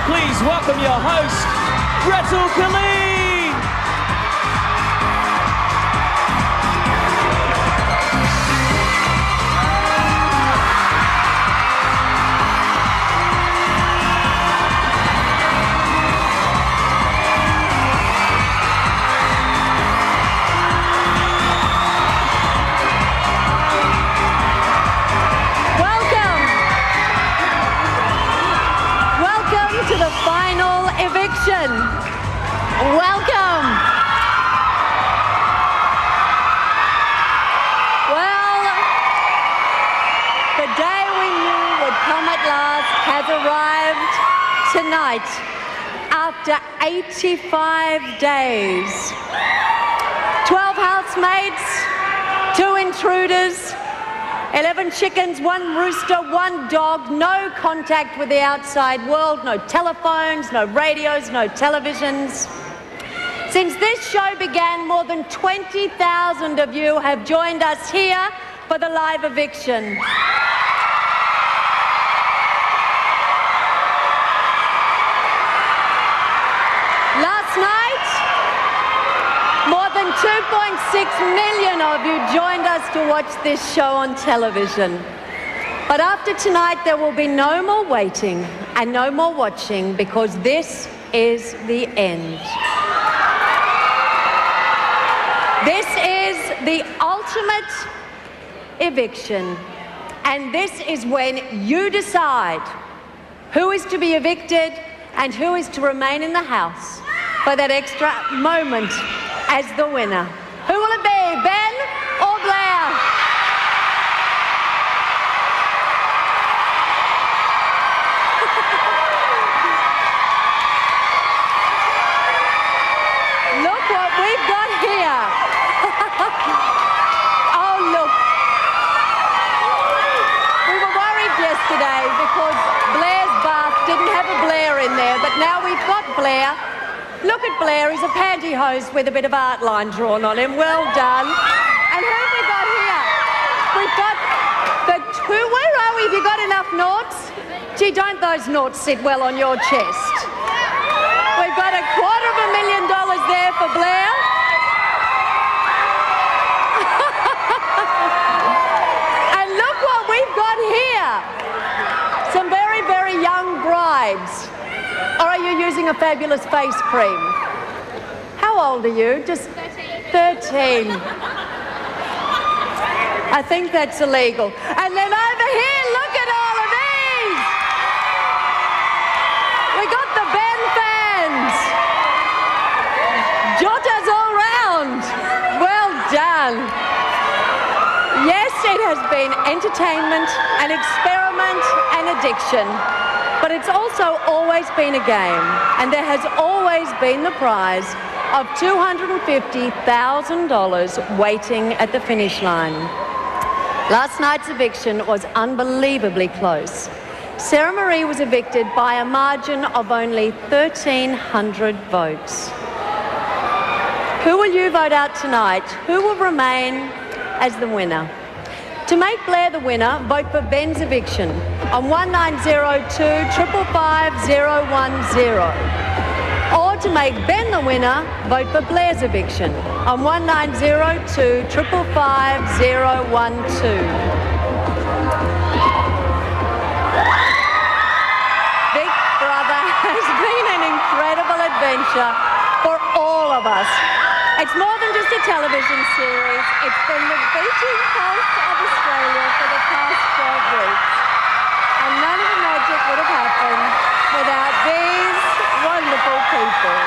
Please welcome your host, Gretel Colleen. To the final eviction. Welcome. Well, the day we knew would come at last has arrived tonight after 85 days. 12 housemates, 2 intruders, 11 chickens, 1 rooster, 1 dog, no contact with the outside world, no telephones, no radios, no televisions. Since this show began, more than 20,000 of you have joined us here for the live eviction. Last night, more than 2.6 million of you joined us to watch this show on television. But after tonight, there will be no more waiting and no more watching, because this is the end. This is the ultimate eviction, and this is when you decide who is to be evicted and who is to remain in the house for that extra moment as the winner. Who will it be, Ben or Blair? Look what we've got here. Oh, look. We were worried yesterday because Blair's bath didn't have a Blair in there, but now we've got Blair. Look at Blair, he's a pantyhose with a bit of art line drawn on him. Well done. And who have we got here? We've got the two, where are we? Have you got enough noughts? Gee, don't those noughts sit well on your chest? We've got $250,000 there for Blair. And look what we've got here. Some very, very young brides. Or are you using a fabulous face cream? How old are you? Just 13. I think that's illegal. And then over here, look at all of these. We got the Ben fans. Jotas all round. Well done. Yes, it has been entertainment, an experiment, an addiction. But it's also always been a game, and there has always been the prize of $250,000 waiting at the finish line. Last night's eviction was unbelievably close. Sarah Marie was evicted by a margin of only 1,300 votes. Who will you vote out tonight? Who will remain as the winner? To make Blair the winner, vote for Ben's eviction on 1902 555 010. Or to make Ben the winner, vote for Blair's eviction on 1902 555 012. Big Brother has been an incredible adventure for all of us. It's more than just a television series. It's been the beating pulse of Australia for the past 12 weeks. And none of the magic would have happened without these wonderful people.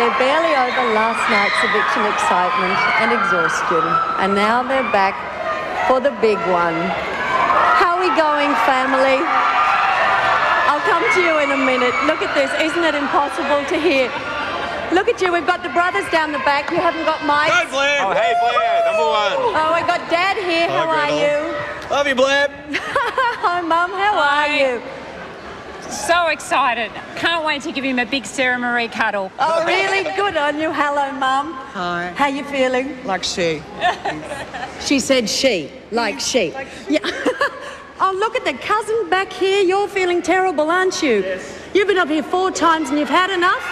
They're barely over last night's eviction excitement and exhaustion, and now they're back for the big one. How are we going, family? I'll come to you in a minute. Look at this. Isn't it impossible to hear? Look at you. We've got the brothers down the back. You haven't got mics. Go, Blair. Oh, hey, Blair. Number one. Oh, we've got Dad here. How are you? Love you, Blair. Hi, Mum. How are you? So excited. Can't wait to give him a big Sarah Marie cuddle. Oh, really? Good on you. Hello, Mum. Hi. How you feeling? Like she. She said she, like she. Yeah. Oh, look at the cousin back here. You're feeling terrible, aren't you? Yes. You've been up here 4 times and you've had enough?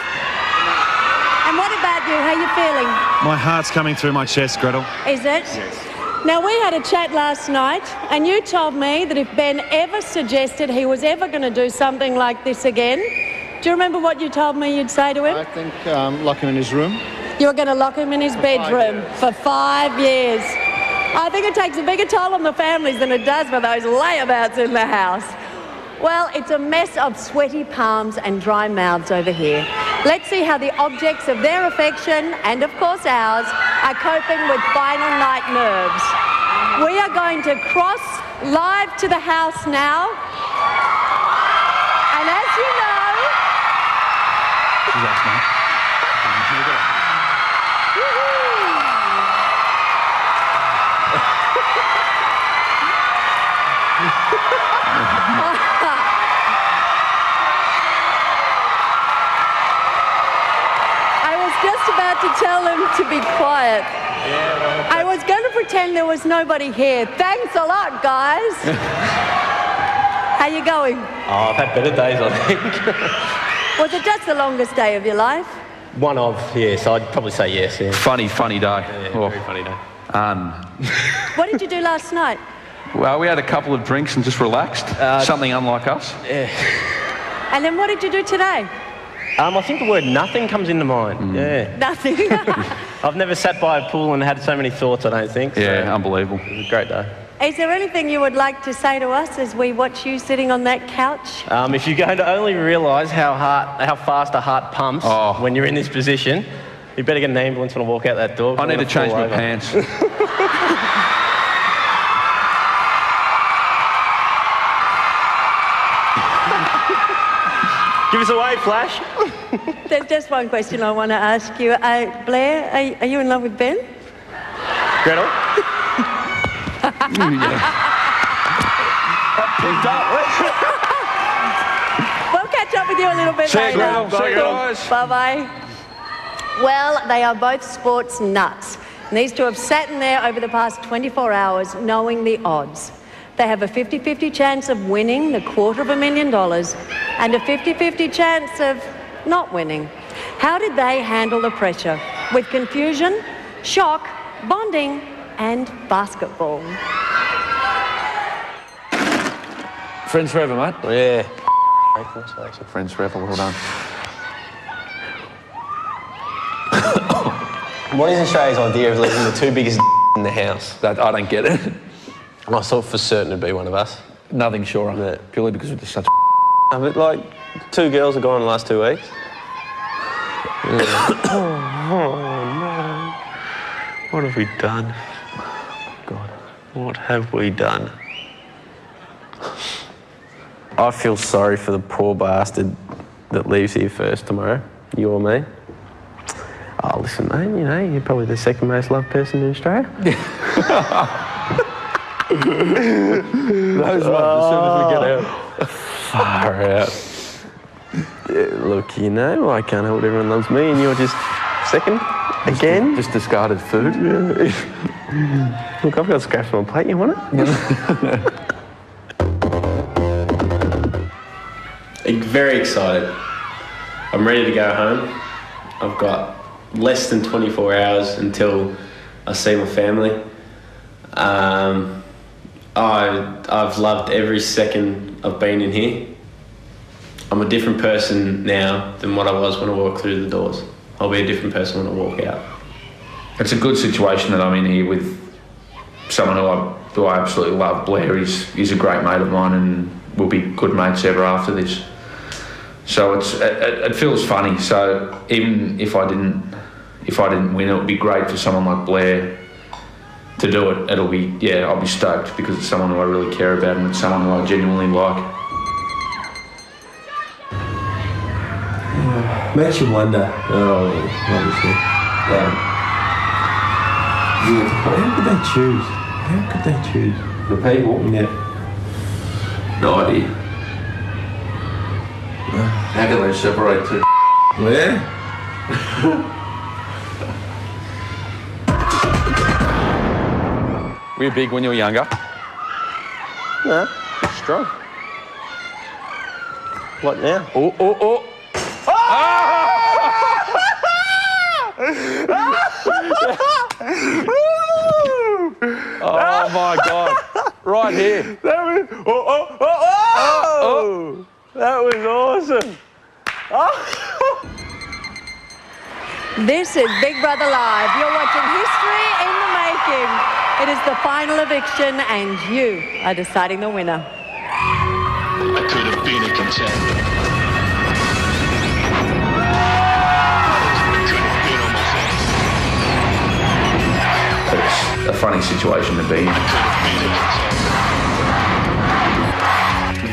And what about you? How you feeling? My heart's coming through my chest, Gretel. Is it? Yes. Now, we had a chat last night, and you told me that if Ben ever suggested he was ever going to do something like this again, do you remember what you told me you'd say to him? I think lock him in his room. You were going to lock him in his bedroom for 5 years. I think it takes a bigger toll on the families than it does for those layabouts in the house. Well, it's a mess of sweaty palms and dry mouths over here. Let's see how the objects of their affection, and of course ours, are coping with final night nerves. We are going to cross live to the house now. And as you know... just about to tell him to be quiet. I was going to pretend there was nobody here. Thanks a lot, guys. How you going? Oh, I've had better days, I think. Was it just the longest day of your life? One of, yes. I'd probably say yes, yeah. Funny day. Yeah, very funny day. What did you do last night? Well, we had a couple of drinks and just relaxed. Something unlike us. Yeah. And then what did you do today? I think the word nothing comes into mind. Yeah. Nothing. I've never sat by a pool and had so many thoughts, I don't think. Yeah, so unbelievable. It was a great day. Is there anything you would like to say to us as we watch you sitting on that couch? If you're going to only realise how fast a heart pumps when you're in this position, you better get an ambulance when I walk out that door. I need to change my pants. Give us a wave, Flash. There's just one question I want to ask you. Blair, are you in love with Ben? Gretel? We'll catch up with you a little bit later. See you guys. Bye-bye. Well, they are both sports nuts. And these two have sat in there over the past 24 hours knowing the odds. They have a 50-50 chance of winning the $250,000 and a 50-50 chance of not winning. How did they handle the pressure? With confusion, shock, bonding, and basketball. Friends forever, mate. Yeah. Friends forever, well done. What is Australia's idea of leaving the 2 biggest in the house? I don't get it. I thought for certain it'd be one of us. Nothing sure of it. Purely because we're just such But like, 2 girls have gone in the last 2 weeks. Oh, no. What have we done? God, what have we done? I feel sorry for the poor bastard that leaves here first tomorrow. You or me. Oh, listen, mate, you know, you're probably the second most loved person in Australia. Those ones as soon as we get out. Far out. Yeah, look, you know, I can't help it, everyone loves me and you're just second again. Just discarded food. Yeah. Look, I've got scraps on my plate, you want it? Very excited. I'm ready to go home. I've got less than 24 hours until I see my family. I've loved every second I've been in here. I'm a different person now than what I was when I walked through the doors. I'll be a different person when I walk out. It's a good situation that I'm in here with someone who I absolutely love. Blair is a great mate of mine and we'll be good mates ever after this. So it feels funny. So even if I didn't win, it would be great for someone like Blair to do it. I'll be stoked because it's someone who I really care about and it's someone who I genuinely like. Makes you wonder. Obviously. How could they choose? How could they choose? The people? Yeah. No idea. How can they separate two? Where? Were you big when you were younger? No, strong. What now? Oh, oh, oh. Oh my God. Right here. That was awesome. This is Big Brother Live. You're watching history in the making. It is the final eviction and you are deciding the winner. I could have been a contender. It's a funny situation to be in.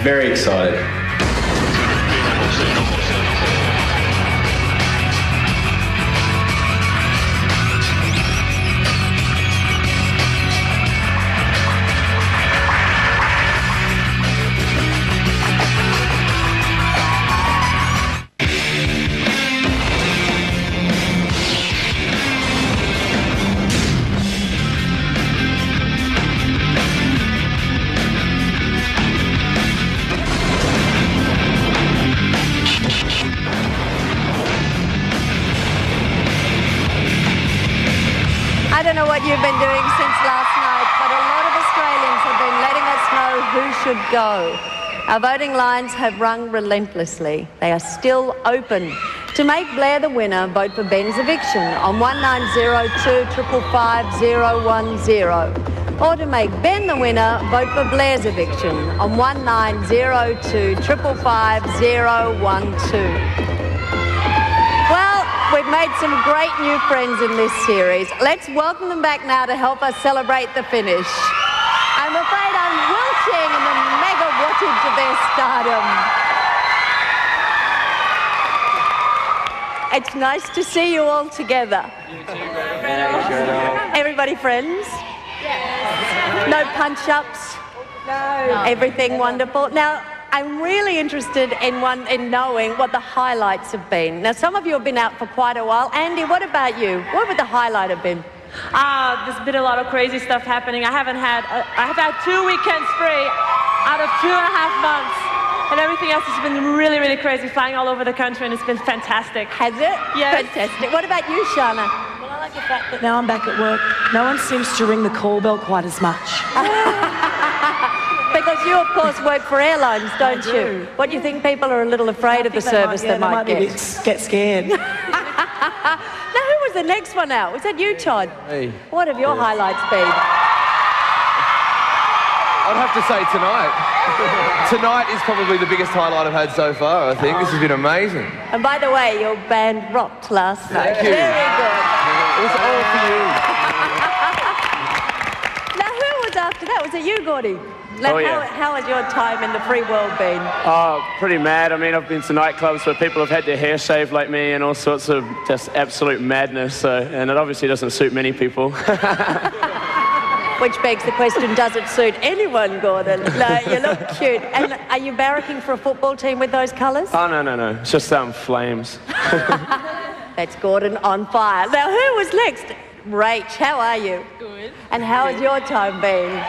Very excited. I don't know what you've been doing since last night, but a lot of Australians have been letting us know who should go. Our voting lines have rung relentlessly. They are still open. To make Blair the winner, vote for Ben's eviction on 1902 555 010. Or to make Ben the winner, vote for Blair's eviction on 1902 555 012. Well, we've made some great new friends in this series. Let's welcome them back now to help us celebrate the finish. I'm afraid I'm wilting in the mega wattage of their stardom. It's nice to see you all together. You too, Gretel. Everybody friends? Yes. No punch-ups? No. Everything wonderful? Now, I'm really interested in knowing what the highlights have been. Now, some of you have been out for quite a while. Andy, what about you? What would the highlight have been? There's been a lot of crazy stuff happening. I have had 2 weekends free out of 2.5 months. And everything else has been really, really crazy, flying all over the country, and it's been fantastic. Has it? Yes. Fantastic. What about you, Shana? Well, I like the fact that now I'm back at work, no one seems to ring the call bell quite as much. Because you, of course, work for airlines, don't you? What do you think? People are a little afraid of the service they might get. Get scared. Now, who was the next one out? Was that you, Todd? Me. What have your highlights been? I'd have to say tonight. Tonight is probably the biggest highlight I've had so far, I think. This has been amazing. And by the way, your band rocked last night. Thank you. Very good. It was all for you. Now, who was after that? Was it you, Gordy? How has your time in the free world been? Oh, pretty mad. I mean, I've been to nightclubs where people have had their hair shaved like me and all sorts of just absolute madness. And it obviously doesn't suit many people. Which begs the question, does it suit anyone, Gordon? No, you look cute. And are you barracking for a football team with those colours? Oh, no. It's just flames. That's Gordon on fire. Now, who was next? Rach, how are you? Good. And how has your time been?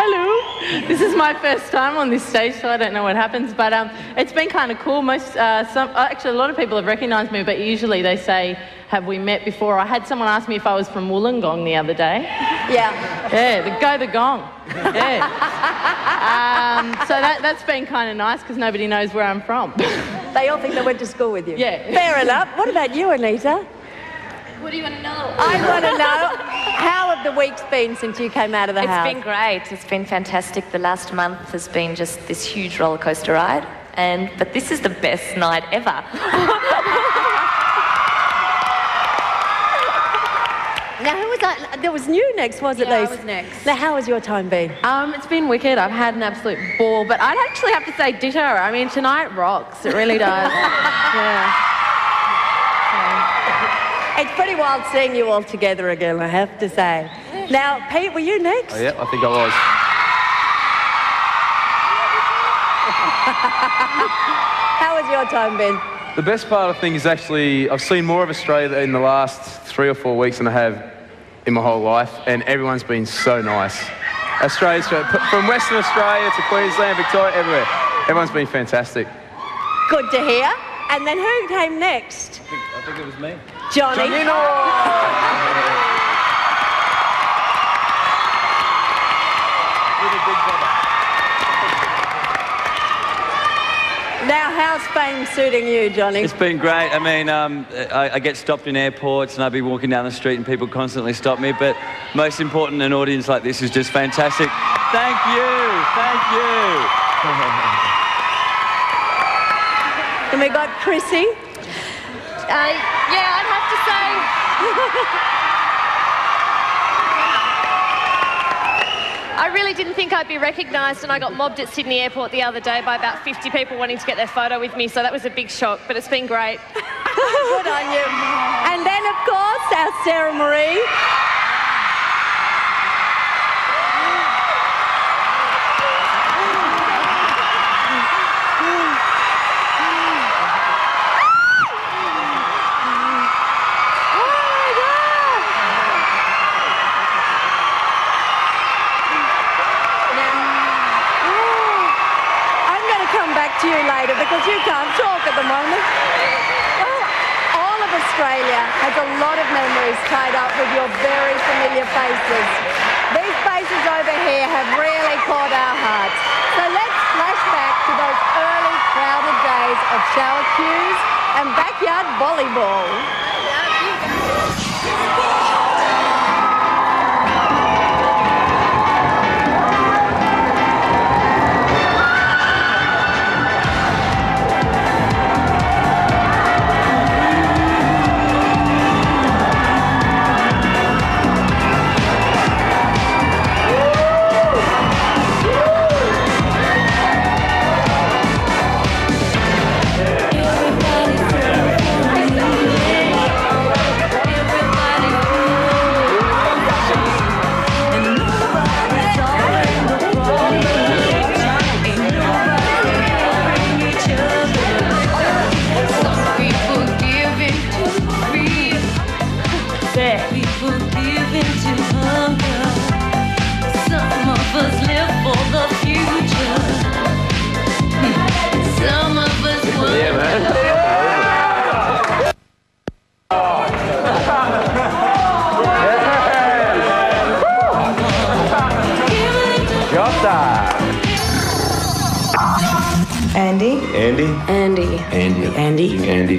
Hello. This is my first time on this stage, so I don't know what happens, but it's been kind of cool. Actually, a lot of people have recognised me, but usually they say, have we met before? I had someone ask me if I was from Wollongong the other day. Yeah. Yeah, the gong. Yeah. So that's been kind of nice because nobody knows where I'm from. They all think they went to school with you. Yeah. Fair enough. What about you, Anita? What do you want to know? I want to know, how have the weeks been since you came out of the house? It's been great. It's been fantastic. The last month has been just this huge roller coaster ride, but this is the best night ever. Now, who was that? There was you next, was it, Yeah, I Lise? was next. Now, how has your time been? It's been wicked. I've had an absolute ball, but I'd actually have to say ditto. I mean, tonight rocks. It really does. Yeah. It's pretty wild seeing you all together again, I have to say. Now, Pete, were you next? Oh, yeah, I think I was. How has your time been? The best part, I think, is actually I've seen more of Australia in the last 3 or 4 weeks than I have in my whole life, and everyone's been so nice. Australia, from Western Australia to Queensland, Victoria, everywhere. Everyone's been fantastic. Good to hear. And then who came next? I think it was me. Johnny. Now, how's fame suiting you, Johnny? It's been great. I mean, I get stopped in airports and I'll be walking down the street and people constantly stop me, but most important, an audience like this is just fantastic. Thank you. Thank you. And we got Chrissy. Yeah, I'd have to say... I really didn't think I'd be recognised, and I got mobbed at Sydney Airport the other day by about 50 people wanting to get their photo with me, so that was a big shock, but it's been great. Good on you. And then, of course, our Sarah Marie. To you later because you can't talk at the moment. Well, all of Australia has a lot of memories tied up with your very familiar faces. These faces over here have really caught our hearts. So let's flash back to those early crowded days of shower queues and backyard volleyball.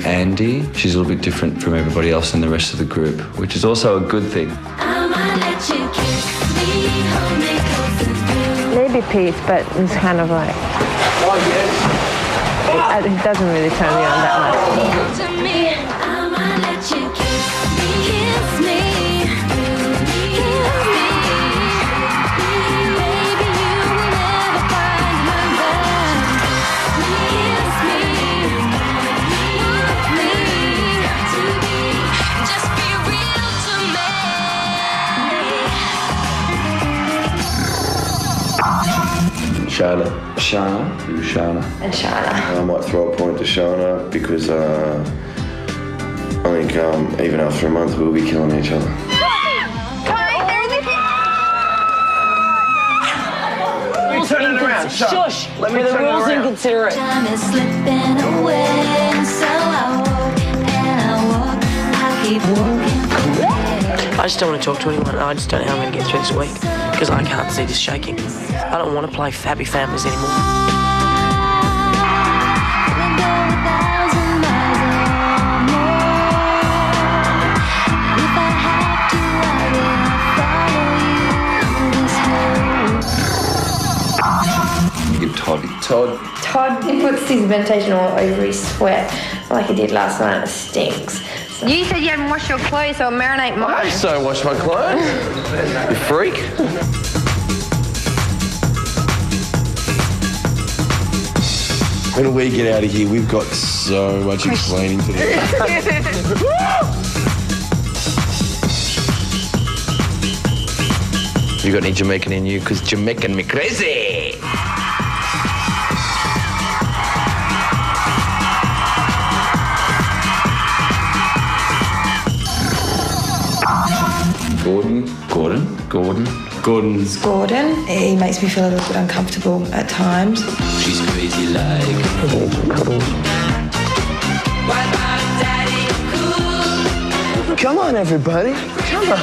Andy. She's a little bit different from everybody else in the rest of the group, which is also a good thing. Maybe Pete, but it's kind of like... It doesn't really turn me on that much. Shana. Who's Shana? And Shana. I might throw a point to Shana because I think even after a month we'll be killing each other. Turn it around. Shush. Let me For the turn it rules around. inconsiderate. Time is slipping away, so I walk and I walk. I keep walking. I just don't want to talk to anyone. I just don't know how I'm going to get through this week because I can't see this shaking. I don't want to play Fabby Families anymore. If I have to, I will follow. Todd. Todd, he puts his meditation all over his sweat like he did last night. It stinks. So. You said you haven't washed your clothes, so I'll marinate mine. I just don't wash my clothes. You freak. When we get out of here, we've got so much explaining to do. You got any Jamaican in you? Because Jamaican me crazy. Gordon's. Gordon, he makes me feel a little bit uncomfortable at times. She's crazy like. Come on, everybody. Come on.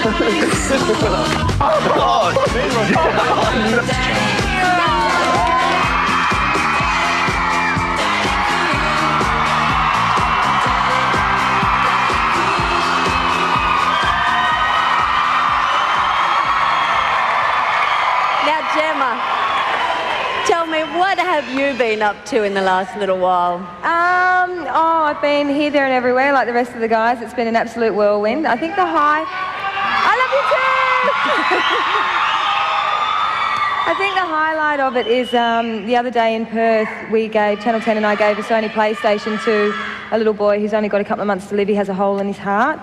Now, Gemma, tell me, what have you been up to in the last little while? I've been here, there and everywhere like the rest of the guys. It's been an absolute whirlwind. I think the high... I love you too! I think the highlight of it is the other day in Perth, Channel 10 and I gave a Sony PlayStation to a little boy who's only got a couple of months to live. He has a hole in his heart.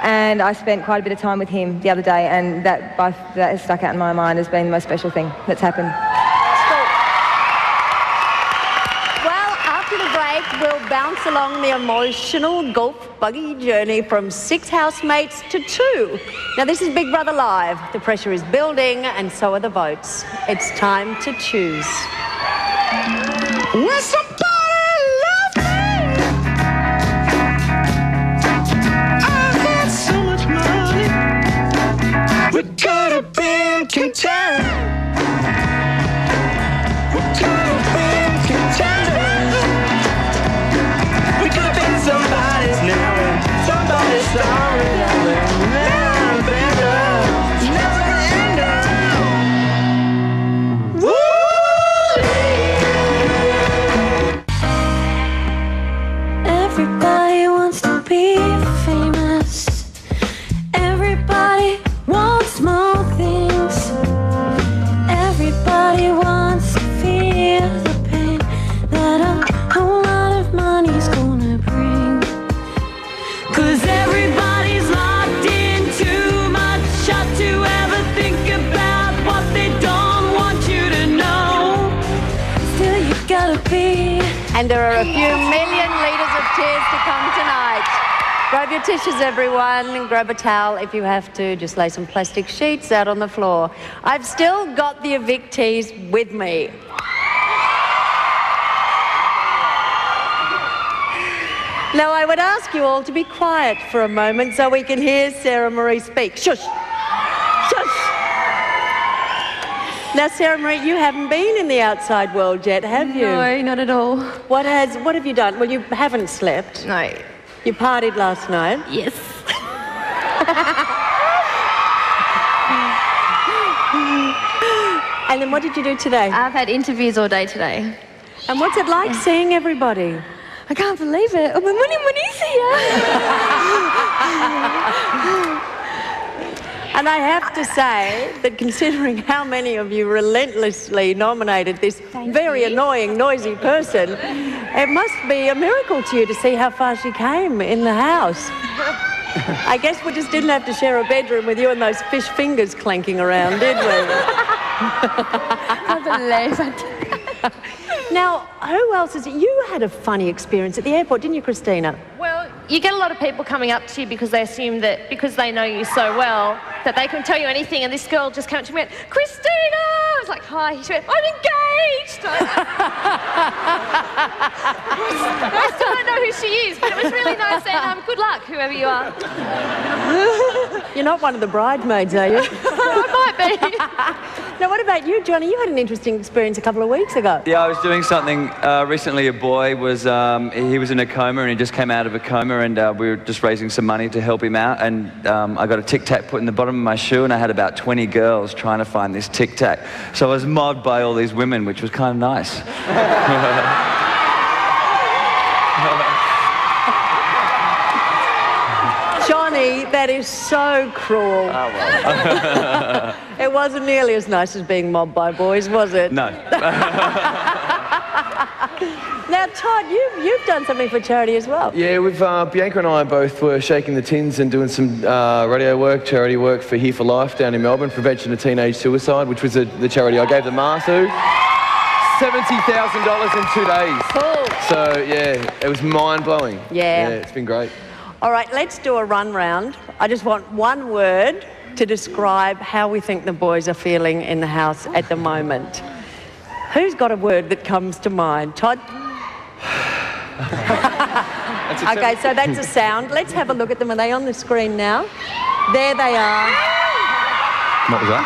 And I spent quite a bit of time with him the other day, and that has stuck out in my mind as being the most special thing that's happened. Well, after the break, we'll bounce along the emotional golf buggy journey from 6 housemates to 2. Now, this is Big Brother Live. The pressure is building, and so are the votes. It's time to choose. When somebody loves me, I had so much money, we could have been content. We could have been content. We could have been somebody's now and somebody's sorry now and never better, never ender. Everybody wants to be famous. Everybody wants more things. Everybody wants to feel the pain that a whole lot of money's gonna bring. 'Cause everybody's locked in too much shot to ever think about what they don't want you to know. Still you gotta be. And there are a few million litres of tears to come tonight. Grab your tissues, everyone, and grab a towel if you have to. Just lay some plastic sheets out on the floor. I've still got the evictees with me. Now, I would ask you all to be quiet for a moment so we can hear Sarah Marie speak. Shush! Shush! Now, Sarah Marie, you haven't been in the outside world yet, have you? No, not at all. What have you done? Well, you haven't slept. No. You partied last night. Yes. And then what did you do today? I've had interviews all day today. And what's it like seeing everybody? I can't believe it. Oh, my money's here. And I have to say that considering how many of you relentlessly nominated this very annoying, noisy person, it must be a miracle to you to see how far she came in the house. I guess we just didn't have to share a bedroom with you and those fish fingers clanking around, did we? I believe it. Now, who else is it? You had a funny experience at the airport, didn't you, Christina? Well, you get a lot of people coming up to you because they assume that because they know you so well that they can tell you anything, and this girl just came up to me and went, "Christina!" I was like, "Hi." She went, "I'm engaged!" I still don't know who she is, but it was really nice, and good luck, whoever you are. You're not one of the bridesmaids, are you? I might be. Now, what about you, Johnny? You had an interesting experience a couple of weeks ago. Yeah, I was doing something recently. A boy was he was in a coma and he just came out of a coma, and we were just raising some money to help him out. And I got a Tic Tac put in the bottom of my shoe, and I had about 20 girls trying to find this Tic Tac. So I was mobbed by all these women, which was kind of nice. Johnny, that is so cruel. Oh, well. It wasn't nearly as nice as being mobbed by boys, was it? No. Now, Todd, you've done something for charity as well. Yeah, we've Bianca and I both were shaking the tins and doing some radio work, charity work for Here for Life down in Melbourne, prevention of teenage suicide, which was the charity I gave the mask to. $70,000 in 2 days. Cool. So, yeah, it was mind-blowing. Yeah. Yeah, it's been great. All right, let's do a run round. I just want one word to describe how we think the boys are feeling in the house at the moment. Who's got a word that comes to mind? Todd? Okay, so that's a sound. Let's have a look at them. Are they on the screen now? There they are. What was that?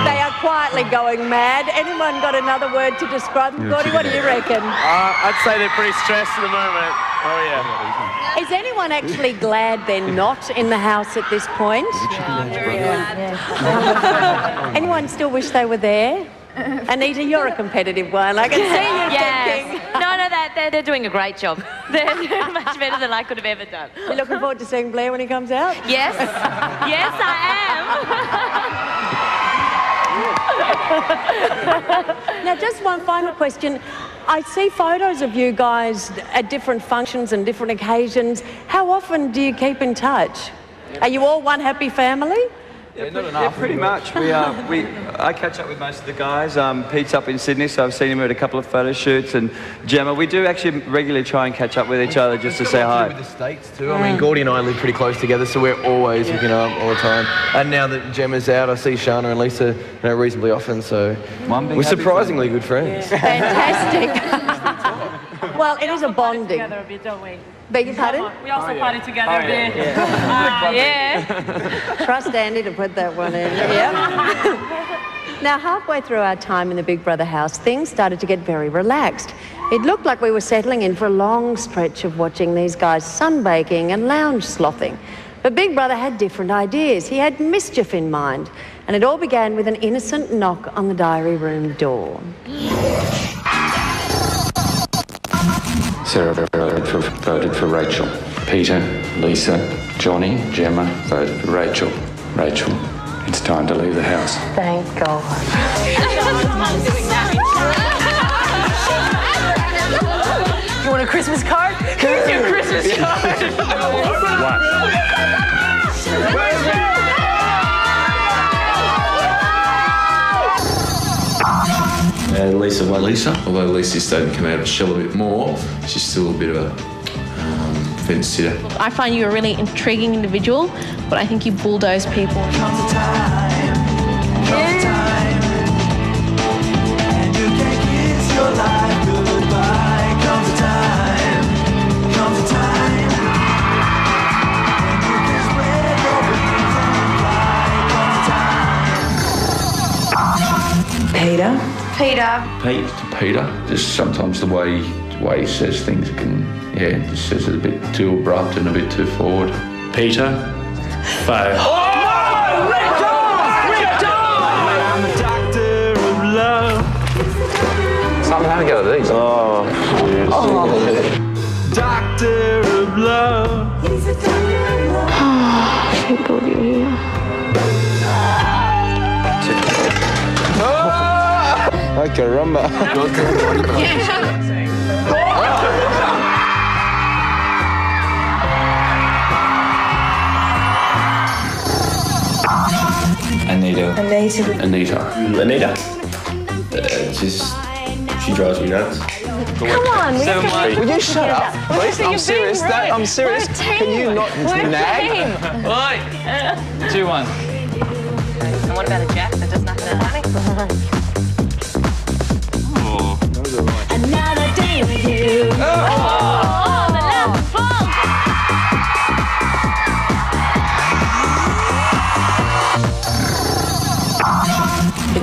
They are quietly going mad. Anyone got another word to describe them? Gordy, what do you reckon? I'd say they're pretty stressed at the moment. Oh, yeah. Is anyone actually glad they're not in the house at this point? Anyone still wish they were there? Anita, you're a competitive one. I can see you thinking. No, they're doing a great job. They're doing much better than I could have ever done. You're looking forward to seeing Blair when he comes out? Yes. Yes, I am. Now, just one final question. I see photos of you guys at different functions and different occasions. How often do you keep in touch? Are you all one happy family? Yeah, not enough. Yeah, pretty much. I catch up with most of the guys. Pete's up in Sydney, so I've seen him at a couple of photo shoots. And Gemma, we do actually regularly try and catch up with each other just to say hi. With the States too. I mean, Gordy and I live pretty close together, so we're always hooking up all the time. And now that Gemma's out, I see Shana and Lisa reasonably often, so we're surprisingly good friends. Fantastic. Well, it is a bonding. Together a bit, don't we? Beg your pardon? We also party together a bit. Yeah. Trust Andy to put that one in. Yep. Now, halfway through our time in the Big Brother house, things started to get very relaxed. It looked like we were settling in for a long stretch of watching these guys sunbaking and lounge slothing. But Big Brother had different ideas. He had mischief in mind. And it all began with an innocent knock on the diary room door. Sarah voted for Rachel. Peter, Lisa, Johnny, Gemma voted for Rachel. Rachel, it's time to leave the house. Thank God. You want a Christmas card? Here's your Christmas card. And Lisa won. Although Lisa's starting to come out of the shell a bit more, she's still a bit of a fence sitter. I find you a really intriguing individual, but I think you bulldoze people. Peter. Just sometimes the way he says things just says it a bit too abrupt and a bit too forward. Peter. Fail. I'm a doctor of love. Something having a go at these. Oh, doctor of love. Thank God you're here. Ay, caramba. Anita. She drives me nuts. Come on, we have to work Will you shut up, please? You're I'm serious. being rude. I'm serious. We're a team. Can you not We're nag? a team. Oi! 2-1. And what about a jack that doesn't have to honey?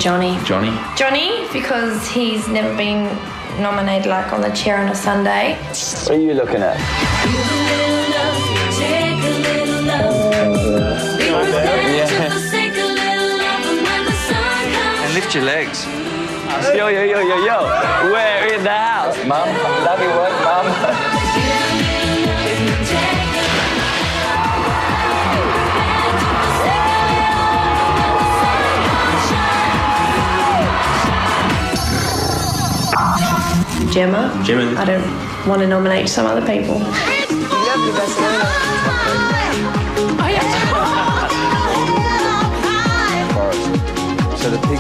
Johnny. Johnny. Johnny, because he's never been nominated like on the chair on a Sunday. What are you looking at? And lift your legs. Yo, yo, yo, yo, yo. We're in the house. Mum, love you, what, Mum? Gemma. I don't want to nominate some other people. So the pig.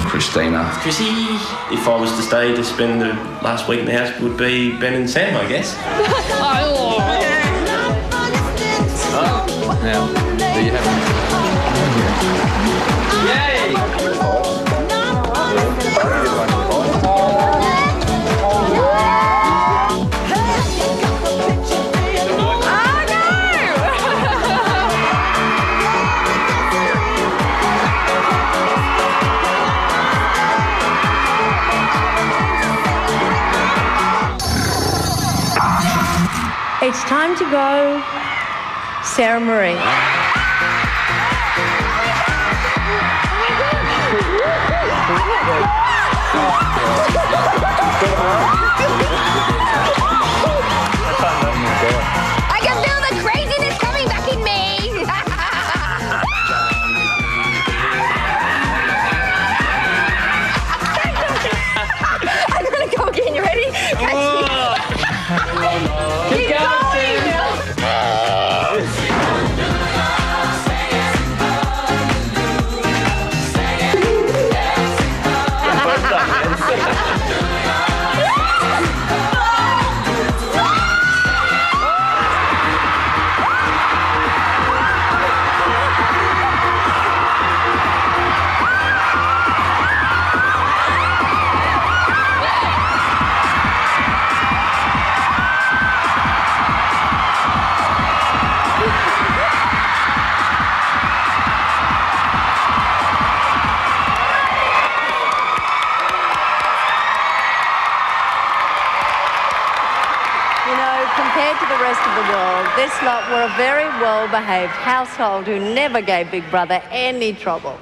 Christina. Chrissy, if I was to stay to spend the last week in the house, would be Ben and Sam, I guess. Now, do you have It's time to go, Sarah Marie. I can feel the craziness coming back in me. I'm gonna go again. You ready? Catch me. Keep going. Compared to the rest of the world, this lot were a very well-behaved household who never gave Big Brother any trouble,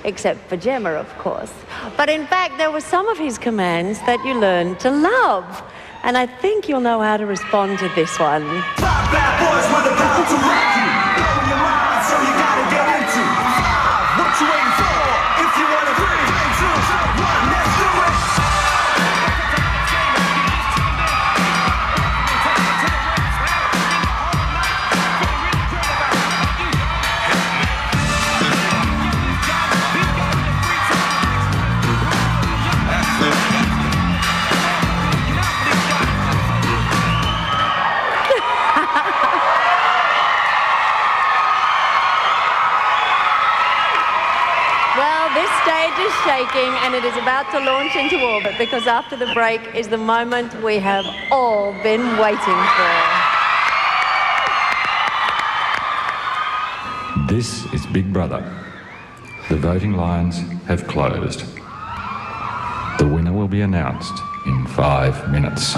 except for Gemma, of course. But in fact, there were some of his commands that you learned to love, and I think you'll know how to respond to this one. Five bad boys with a power to rock you. Blow your mind, so you gotta get into what you waiting for. If you wanna 3, 2, 1, let's do it. This stage is shaking and it is about to launch into orbit because after the break is the moment we have all been waiting for. This is Big Brother. The voting lines have closed. The winner will be announced in 5 minutes.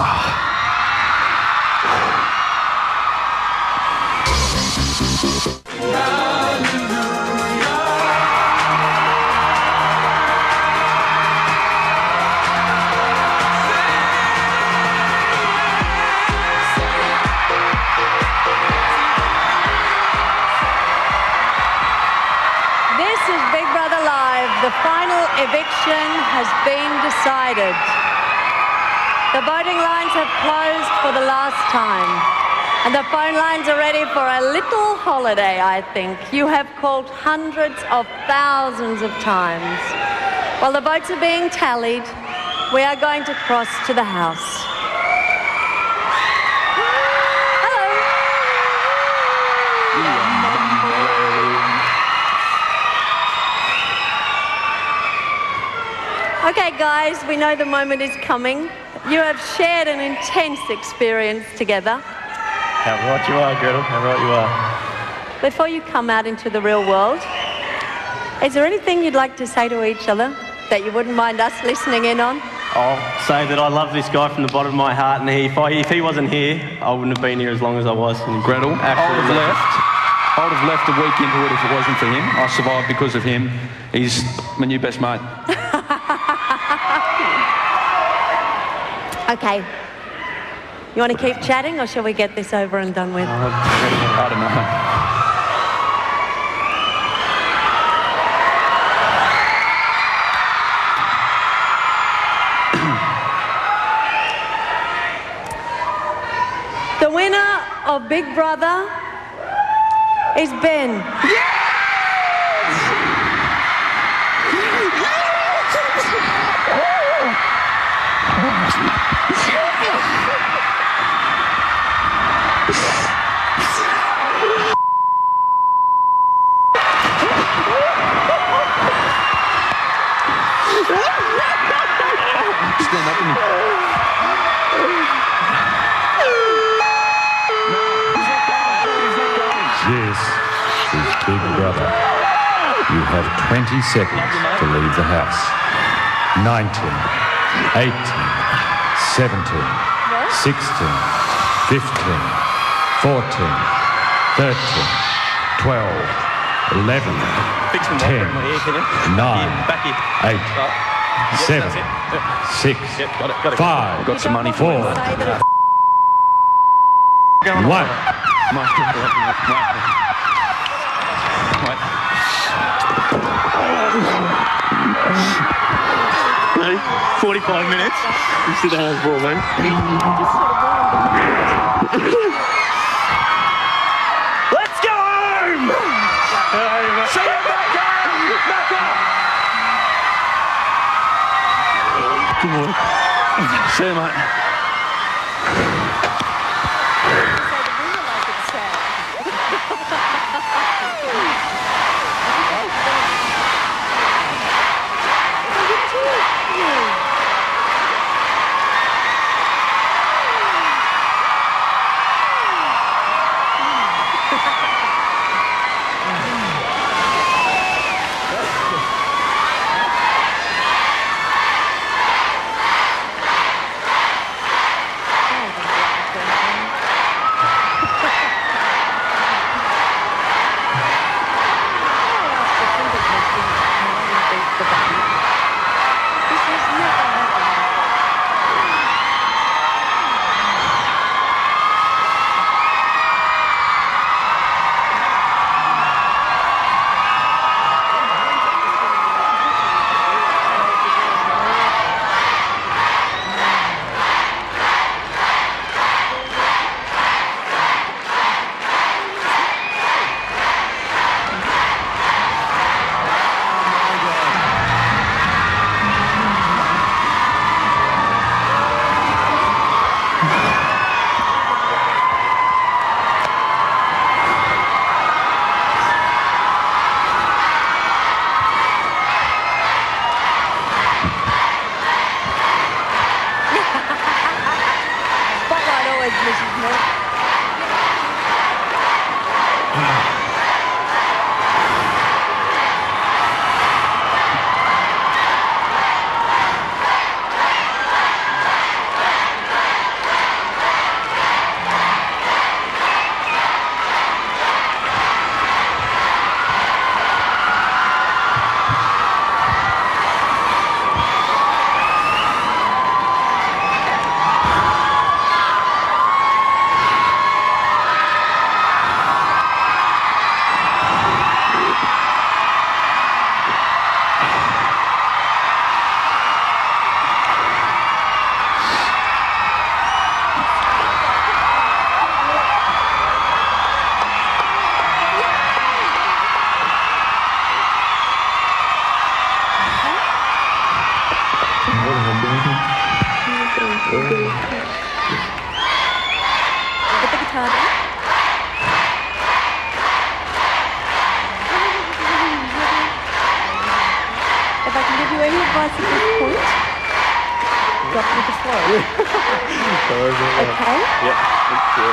The final eviction has been decided. The voting lines have closed for the last time. And the phone lines are ready for a little holiday, I think. You have called hundreds of thousands of times. While the votes are being tallied, we are going to cross to the House. Okay, guys, we know the moment is coming. You have shared an intense experience together. How right you are, Gretel. How right you are. Before you come out into the real world, is there anything you'd like to say to each other that you wouldn't mind us listening in on? I'll say that I love this guy from the bottom of my heart, and if he wasn't here, I wouldn't have been here as long as I was. And Gretel, I would have left a week into it if it wasn't for him. I survived because of him. He's my new best mate. Okay. You want to keep chatting, or shall we get this over and done with? I don't know. The winner of Big Brother is Ben. Stand up and... This is Big Brother. You have 20 seconds to leave the house. 19, 18, 17, 16, 15, 14, 13, 12, 11, 10, 9, 8, 7, 6, 5, got some money for 4, you. 1. 45 minutes. You sit down as ball, man. Let's go home! See you back home! Good morning. See you, mate. If I can give you any advice, point. Drop to the floor. Okay. Yep. Thank you.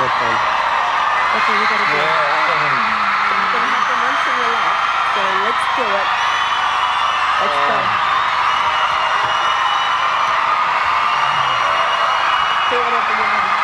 That's all you got to do. It's going to happen once in your life, so let's do it. Let's go. Do whatever you want.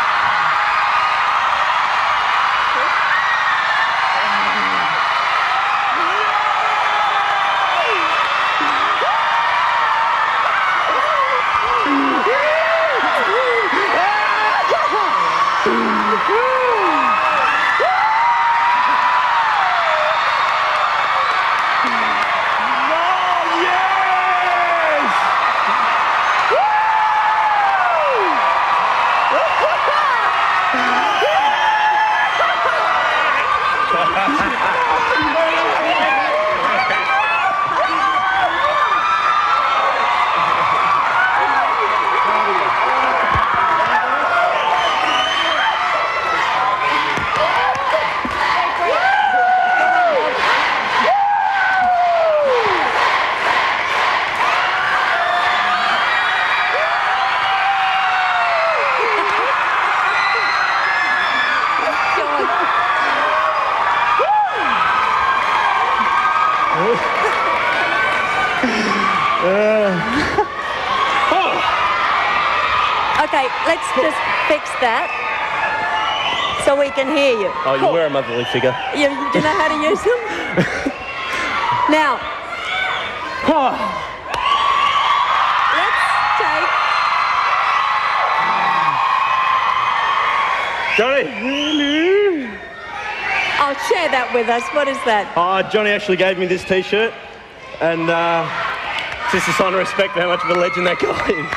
Okay, let's just fix that so we can hear you. Oh, you were a motherly figure. You do you know how to use them? Now, let's take... Johnny! Oh, share that with us. What is that? Johnny actually gave me this T-shirt, and just a sign of respect for how much of a legend that guy is.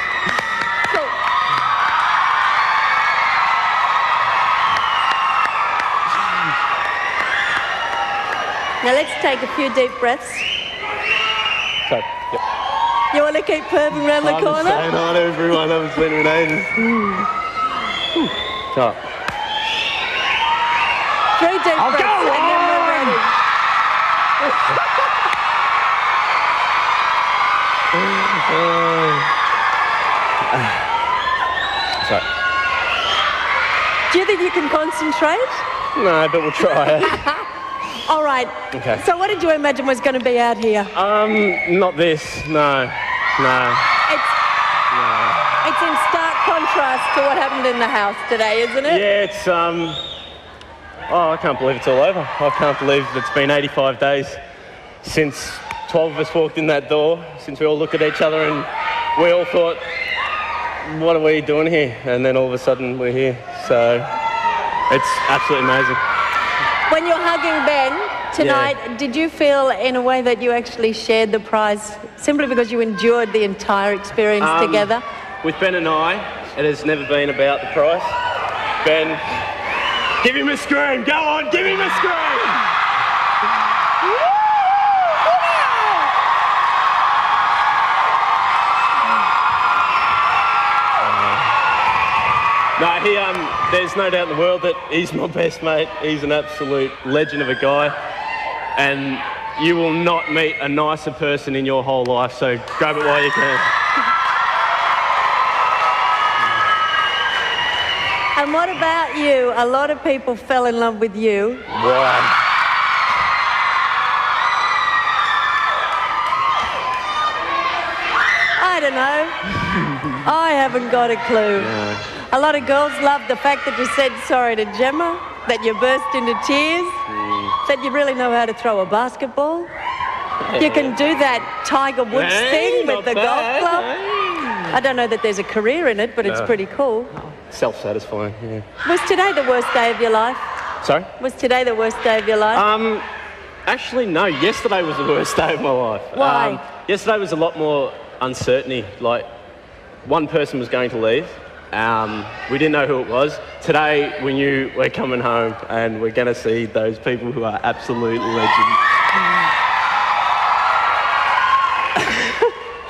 Now let's take a few deep breaths. Sorry, yep. You want to keep perving around the corner? I'm saying hi to everyone. I haven't seen in ages. Go. 3 deep breaths and then we're ready. Sorry. Do you think you can concentrate? No, but we'll try it. All right. Okay. So what did you imagine was going to be out here? Not this. No. It's in stark contrast to what happened in the house today, isn't it? Yeah, it's I can't believe it's all over. I can't believe it's been 85 days since 12 of us walked in that door, since we all looked at each other and we all thought, what are we doing here? And then all of a sudden we're here. So it's absolutely amazing. When you're hugging Ben tonight, did you feel in a way that you actually shared the prize simply because you endured the entire experience together? With Ben and I, it has never been about the price. Ben, give him a scream. Go on, give him a scream. No, there's no doubt in the world that he's my best mate. He's an absolute legend of a guy. And you will not meet a nicer person in your whole life, so grab it while you can. And what about you? A lot of people fell in love with you. Wow. I don't know. I haven't got a clue. No. A lot of girls loved the fact that you said sorry to Gemma, that you burst into tears, that you really know how to throw a basketball. You can do that Tiger Woods thing with the golf club. I don't know that there's a career in it, but it's pretty cool. Self-satisfying, yeah. Was today the worst day of your life? Sorry? Was today the worst day of your life? Actually, no. Yesterday was the worst day of my life. Why? Yesterday was a lot more uncertainty. Like, one person was going to leave. We didn't know who it was. Today, we knew we're coming home and we're going to see those people who are absolute legends.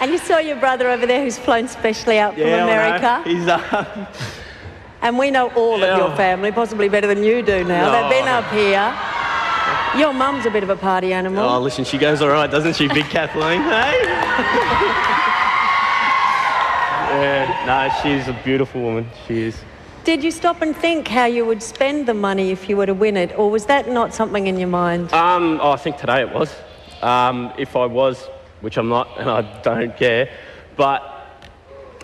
And you saw your brother over there who's flown specially out from America. He's And we know all of your family, possibly better than you do now. No. They've been up here. Your mum's a bit of a party animal. Oh, listen, she goes all right, doesn't she, Big Kathleen? Hey? Yeah, no, she's a beautiful woman. She is. Did you stop and think how you would spend the money if you were to win it, or was that not something in your mind? I think today it was. If I was, which I'm not, and I don't care, but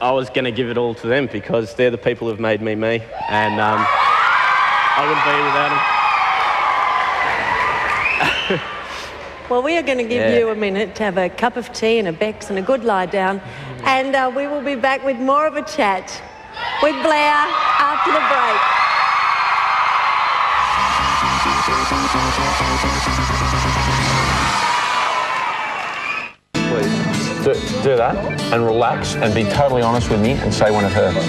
I was going to give it all to them because they're the people who've made me me, and I wouldn't be here without them. Well, we are going to give you a minute to have a cup of tea and a Bex and a good lie down, and we will be back with more of a chat with Blair after the break. Do that and relax and be totally honest with me and say when it hurts.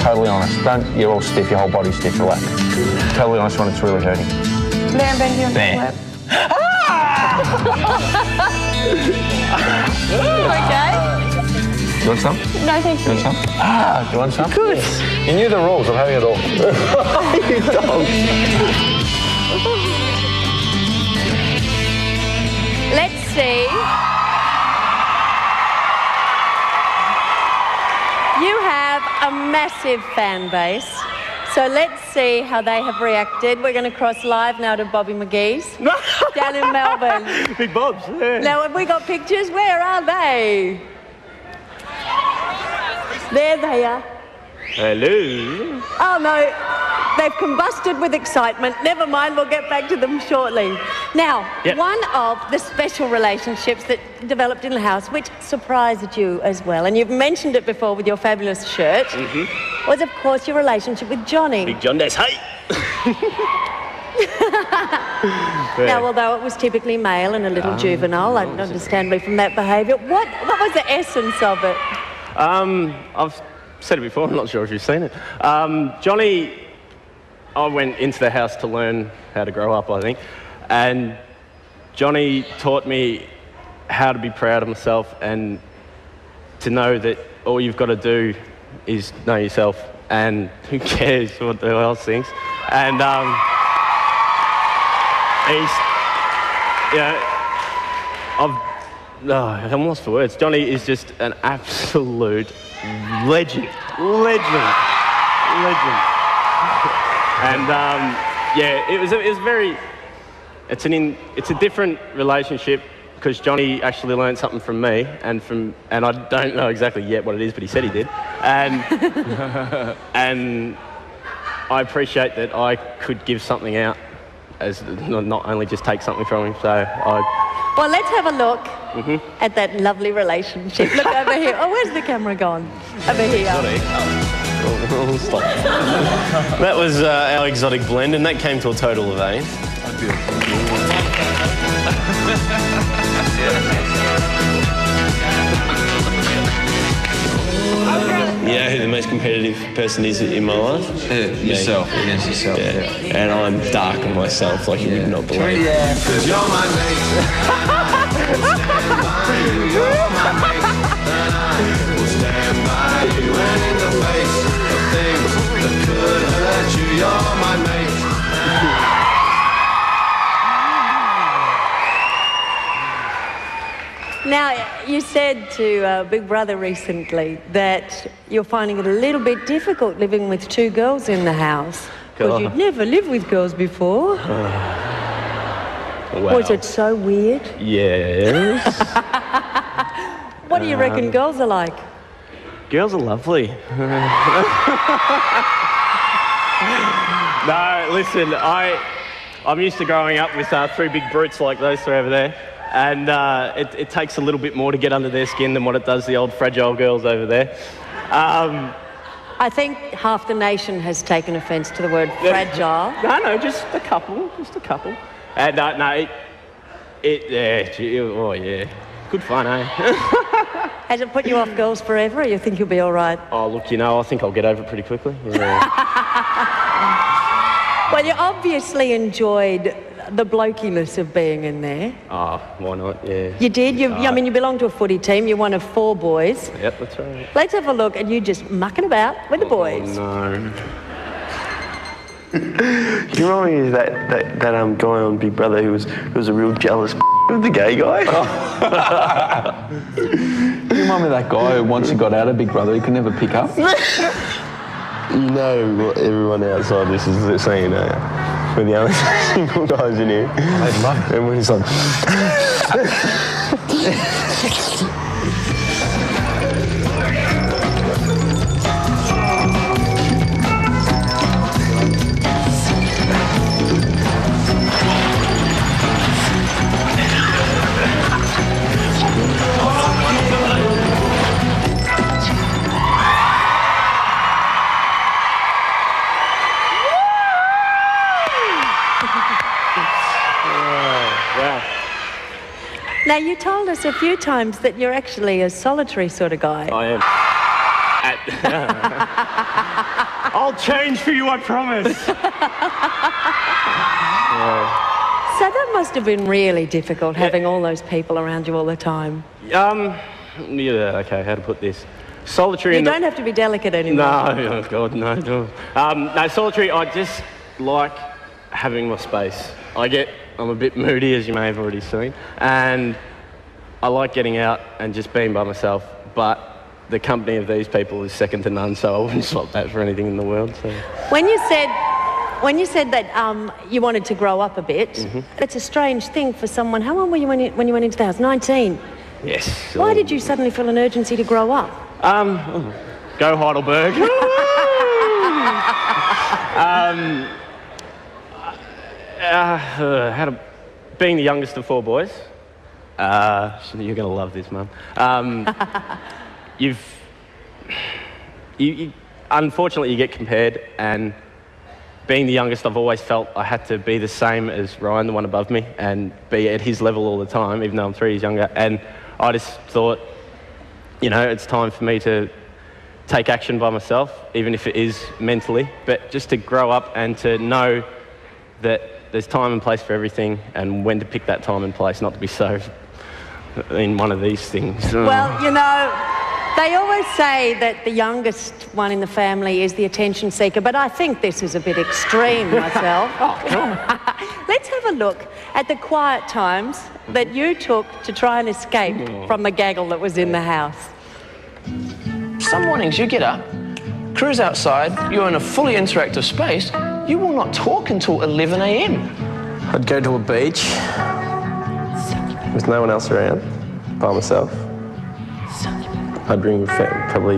Totally honest. Don't, you're all stiff, your whole body's stiff, relax. Totally honest when it's really hurting. There, Ben, you There. Okay. You want some? No, thank You want some? Do you want some? Good. You knew the rules, I'm having it all. You dog. Let's see. You have a massive fan base, so let's see how they have reacted. We're going to cross live now to Bobby McGee's down in Melbourne. Big Bob's, yeah. Now, have we got pictures? Where are they? There they are. Hello. Oh, no. They've combusted with excitement. Never mind, we'll get back to them shortly. Now, one of the special relationships that developed in the house, which surprised you as well, and you've mentioned it before with your fabulous shirt, was, of course, your relationship with Johnny. Big John Des, hey! Now, although it was typically male and a little juvenile, understandably from that behaviour, what was the essence of it? I've said it before, I'm not sure if you've seen it. Johnny, I went into the house to learn how to grow up, I think, and Johnny taught me how to be proud of myself and to know that all you've got to do is know yourself, and who cares what the else thinks. And he's, you know, I'm lost for words. Johnny is just an absolute legend. And yeah, it was very. It's a different relationship because Johnny actually learned something from me, and I don't know exactly yet what it is, but he said he did, and and I appreciate that I could give something out, as not only just take something from him. So Well, let's have a look at that lovely relationship. Look over here. Oh, where's the camera gone? Over here. Stop. That was our exotic blend, and that came to a total of 8. You know who the most competitive person is in my life? Yourself, against yourself. Yeah. And I'm dark on myself like you would not believe. Yeah. Cause you're my mate. Stand by you, you're my mate. We'll stand by you and in the face of things that could hurt you, you're my mate. Now, you said to Big Brother recently that you're finding it a little bit difficult living with 2 girls in the house. Because you'd never lived with girls before. Wow. Was it so weird? Yes. What do you reckon girls are like? Girls are lovely. No, listen, I'm used to growing up with 3 big brutes like those 3 over there. And it takes a little bit more to get under their skin than what it does the old fragile girls over there. I think half the nation has taken offence to the word fragile. No, just a couple. And no, oh yeah, good fun, eh? Has it put you off girls forever, or you think you'll be all right? Oh, look, I think I'll get over it pretty quickly. Yeah. Well, you obviously enjoyed the blokiness of being in there. Oh, why not, yeah. You did? I mean, you belong to a footy team. You're one of 4 boys. Yep, that's right. Let's have a look at you just mucking about with the boys. Oh, no. Do you remind me of that guy on Big Brother who was a real jealous of the gay guy? You remind me of that guy who once he got out of Big Brother, he could never pick up. You know what everyone outside this is saying, we're the only single guys in here. They love it. And when he's like... Now, you told us a few times that you're actually a solitary sort of guy. I am. I'll change for you, I promise. So that must have been really difficult, having all those people around you all the time. Yeah, okay, how to put this? Solitary... You don't have to be delicate anymore. No, oh God, no. No, solitary, I just like having my space. I'm a bit moody, as you may have already seen, and I like getting out and just being by myself, but the company of these people is second to none, so I wouldn't swap that for anything in the world. So. When you said that you wanted to grow up a bit, it's a strange thing for someone. How old were you when you went into the house? 19? Yes. Why did you suddenly feel an urgency to grow up? Go Heidelberg. Being the youngest of 4 boys, you're going to love this, Mum. Unfortunately, you get compared, and being the youngest, I've always felt I had to be the same as Ryan, the one above me, and be at his level all the time, even though I'm 3 years younger. And I just thought, it's time for me to take action by myself, even if it is mentally, but just to grow up and to know that there's time and place for everything, and when to pick that time and place, not to be so in one of these things. Well, they always say that the youngest one in the family is the attention seeker, but I think this is a bit extreme myself. Let's have a look at the quiet times that you took to try and escape from the gaggle that was in the house. Some mornings you get up, cruise outside, you're in a fully interactive space, you will not talk until 11 a.m. I'd go to a beach with no one else around, by myself. I'd ring probably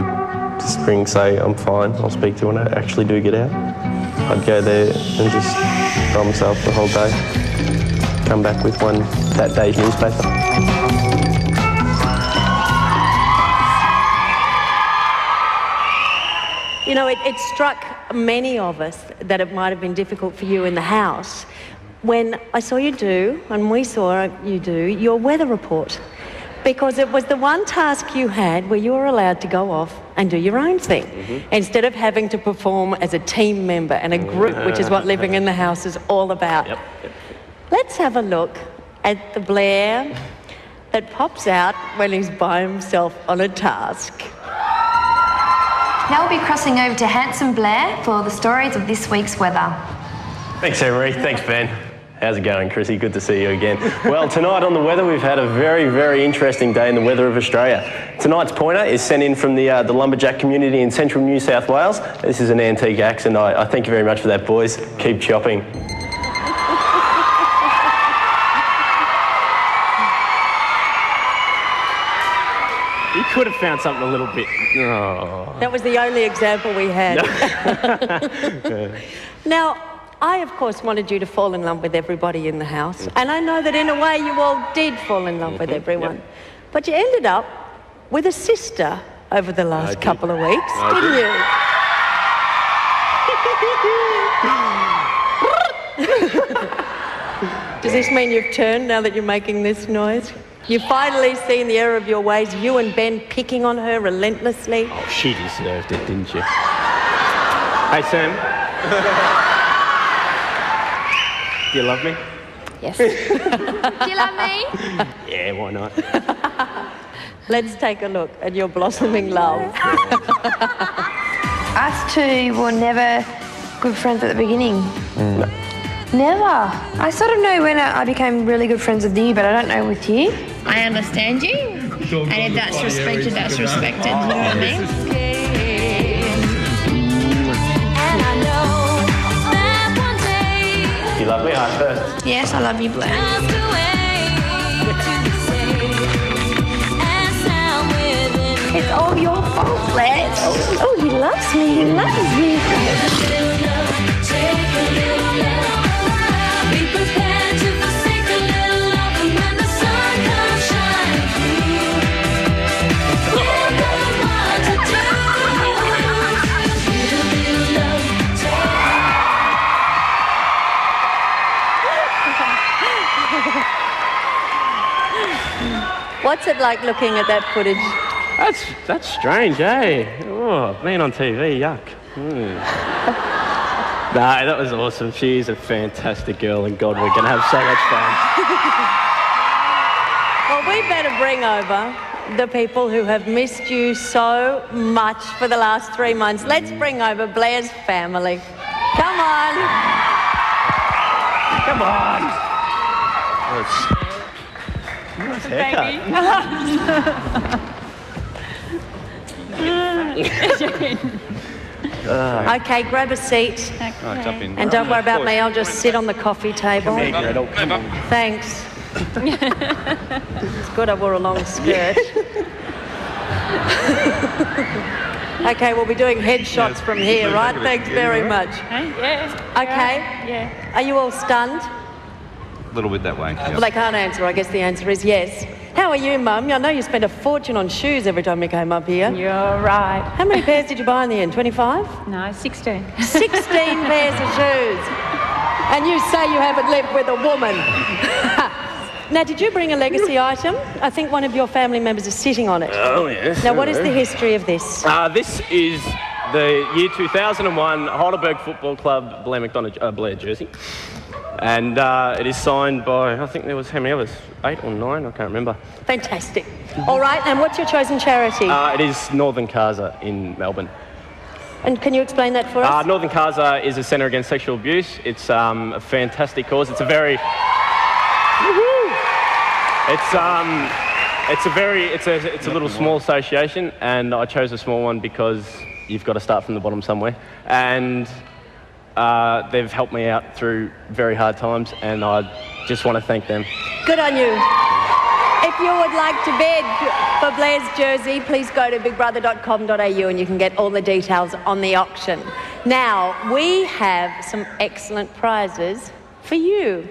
just say I'm fine, I'll speak to you when I actually do get out. I'd go there and just by myself the whole day. Come back with that day's newspaper. It struck many of us that it might have been difficult for you in the house when I saw you do, and we saw you do, your weather report. Because it was the one task you had where you were allowed to go off and do your own thing, instead of having to perform as a team member and a group, which is what living in the house is all about. Yep. Let's have a look at the Blair that pops out when he's by himself on a task. Now we'll be crossing over to handsome Blair for the stories of this week's weather. Thanks, Emery. Thanks, Ben. How's it going, Chrissy? Good to see you again. Well, tonight on the weather, we've had a very, very interesting day in the weather of Australia. Tonight's pointer is sent in from the lumberjack community in central New South Wales. This is an antique axe, and I thank you very much for that, boys. Keep chopping. You could have found something a little bit... Oh. That was the only example we had. Now, I, of course, wanted you to fall in love with everybody in the house. And I know that in a way you all did fall in love with everyone. But you ended up with a sister over the last couple of weeks, didn't you? Does this mean you've turned now that you're making this noise? You've finally seen the error of your ways, you and Ben picking on her relentlessly. Oh, she deserved it, didn't she? Hey, Sam. Do you love me? Yes. Do you love me? Yeah, why not? Let's take a look at your blossoming love. Us two were never good friends at the beginning. Never. I sort of know when I became really good friends with you, but I don't know with you. I understand you, and if that's respected, that's respected. You know what I mean? You love me, I first. Yes, I love you, Blair. It's all your fault, Blair. Oh, he loves me. He loves me. What's it like looking at that footage? That's strange, eh? Oh, being on TV, yuck. No, that was awesome. She's a fantastic girl, and God, we're going to have so much fun. Well, we better bring over the people who have missed you so much for the last 3 months. Let's bring over Blair's family. Come on. Come on. Nice Okay, grab a seat. jump in. And don't worry about me, I'll just sit on the coffee table. Come here, Gretel, come on. Thanks. It's good I wore a long skirt. Okay, we'll be doing headshots from here, right? Thanks very much. Yeah. Okay. Yeah. Are you all stunned? A little bit that way. Well, they can't answer. I guess the answer is yes. How are you, Mum? I know you spent a fortune on shoes every time you came up here. You're right. How many pairs did you buy in the end? 25? No, 16. 16 pairs of shoes. And you say you haven't lived with a woman. Now, did you bring a legacy item? I think one of your family members is sitting on it. Oh, yes. Now, what is the history of this? This is the year 2001 Heidelberg Football Club Blair jersey. And it is signed by, I think there was how many of us? 8 or 9? I can't remember. Fantastic. All right, and what's your chosen charity? It is Northern Casa in Melbourne. And can you explain that for us? Northern Casa is a centre against sexual abuse. It's a fantastic cause. It's a very... It's a little small association, and I chose a small one because you've got to start from the bottom somewhere. And they've helped me out through very hard times, and I just want to thank them. Good on you. If you would like to bid for Blair's jersey, please go to bigbrother.com.au and you can get all the details on the auction. Now, we have some excellent prizes for you.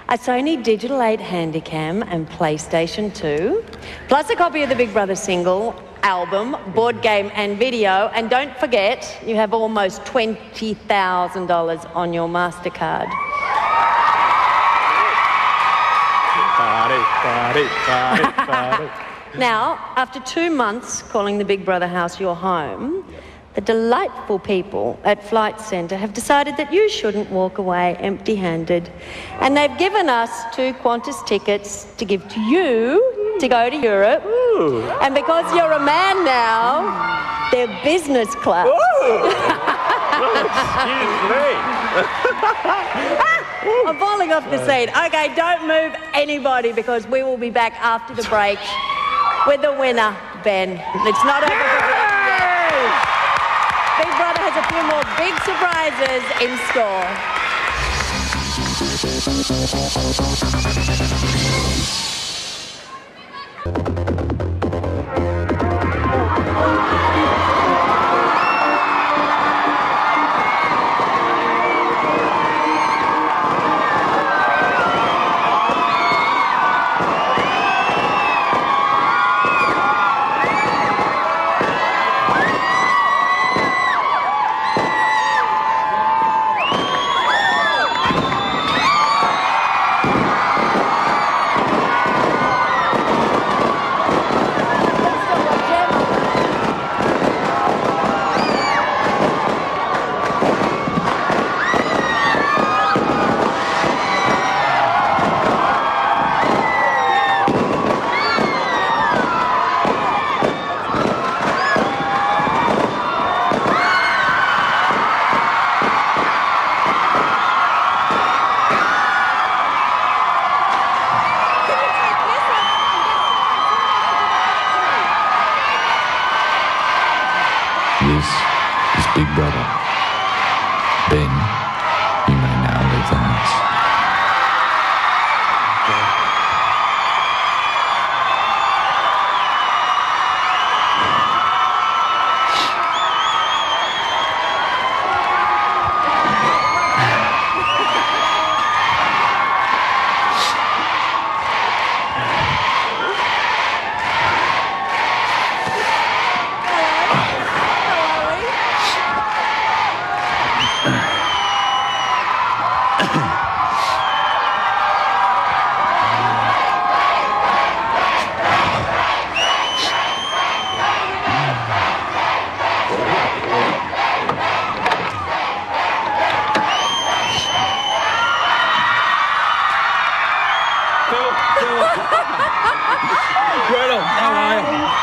A Sony Digital 8 Handycam and PlayStation 2, plus a copy of the Big Brother single, album, board game and video. And don't forget, you have almost $20,000 on your MasterCard. Now, after 2 months calling the Big Brother house your home, the delightful people at Flight Centre have decided that you shouldn't walk away empty-handed. And they've given us 2 Qantas tickets to give to you to go to Europe. Ooh. And because you're a man now, they're business class. Excuse me. I'm falling off the seat. Okay, don't move anybody because we will be back after the break with the winner, Ben. It's not over for Ben yet. Big Brother has a few more big surprises in store. Big Brother. Ben, you may now leave the house.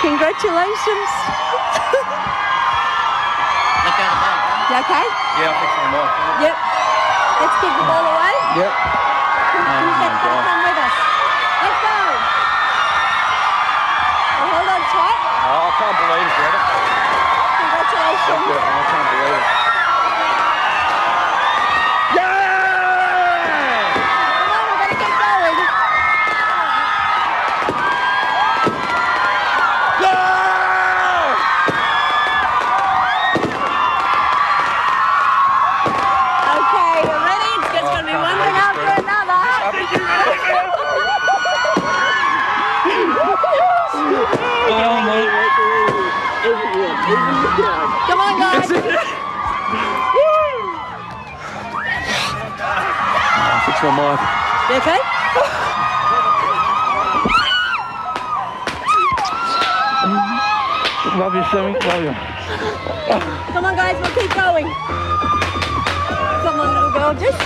Congratulations. You okay? Yeah, I'll fix my mic. Yep. Let's kick the ball away. Yep. Who's that come with us? Let's go. Well, hold on tight. Oh, I can't believe it, Greta. Congratulations. I can't believe it. Come on, we're going to keep going. Okay, you ready? It's just going to be one thing after another. Come on, guys. Fix my mic. You okay? Love you, Sammy. Love you. Come on, guys, we'll keep going. Come on, little girl, just.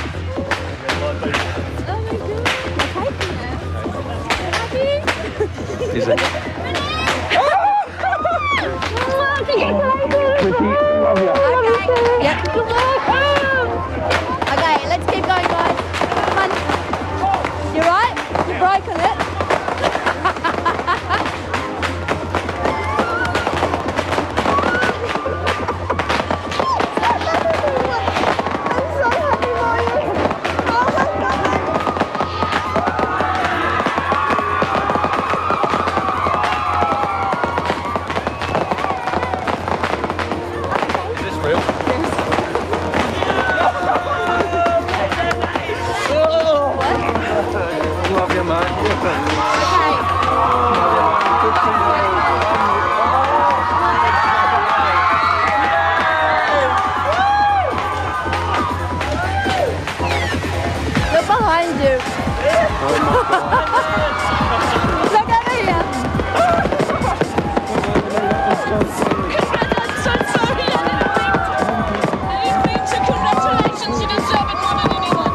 Is it? Yep. Okay, let's keep going, guys. Come on. You right? You broken it? Love you, mate. Look behind you. Look over here. I'm so sorry. I didn't mean to. Congratulations. You deserve it more than anyone.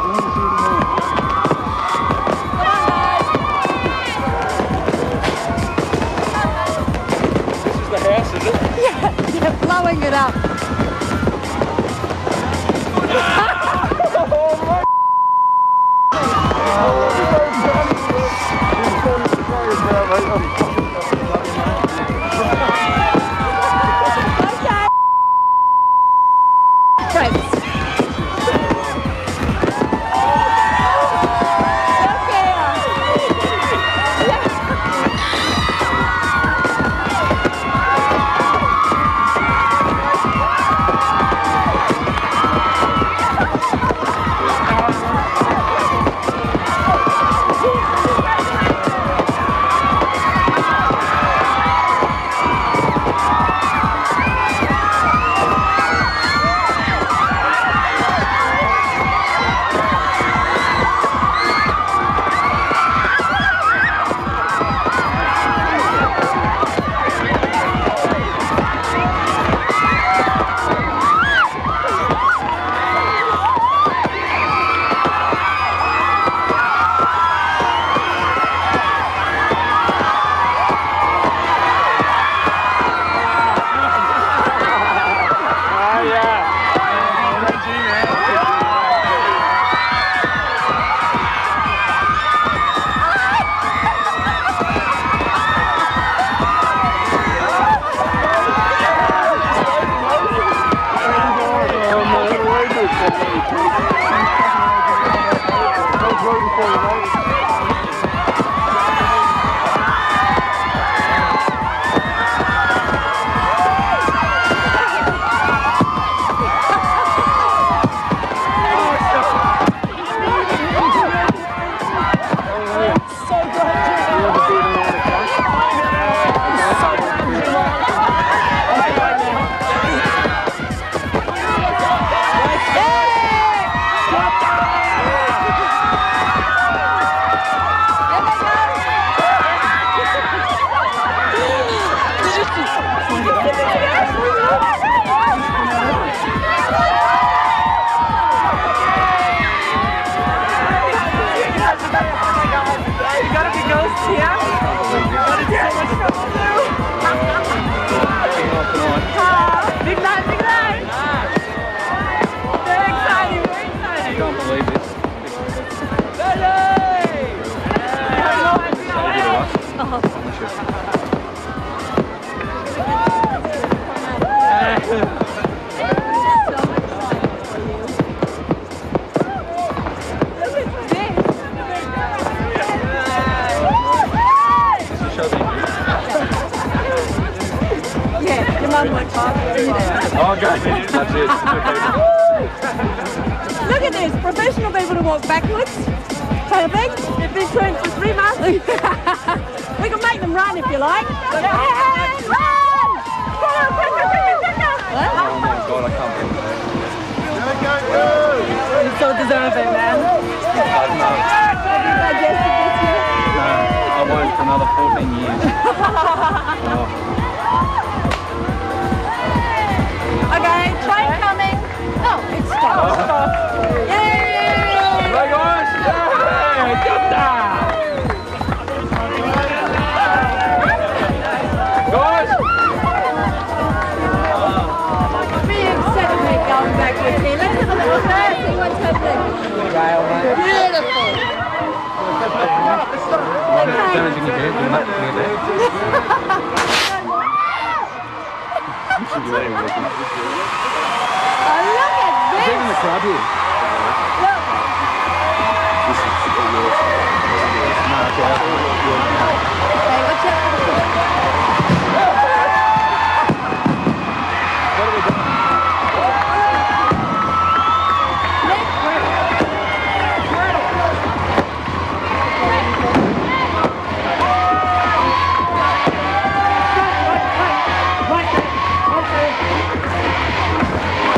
This is the house, is it? Yeah, blowing it up. Friends. Okay, that's it. Look at this, professional people to walk backwards. Kind of thing. They've been trained for 3 months. We can make them run if you like. Run! Oh my God, I can't believe that. You so deserving, man. I won't for another 14 years. Okay, train coming. Oh, it's stopped. Yay! Hey guys! Yeah! Got that! Guys! Big sentiment going back with me. Let's have a little look. See what's happening. Beautiful. Even the crowd here.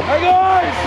Hey guys!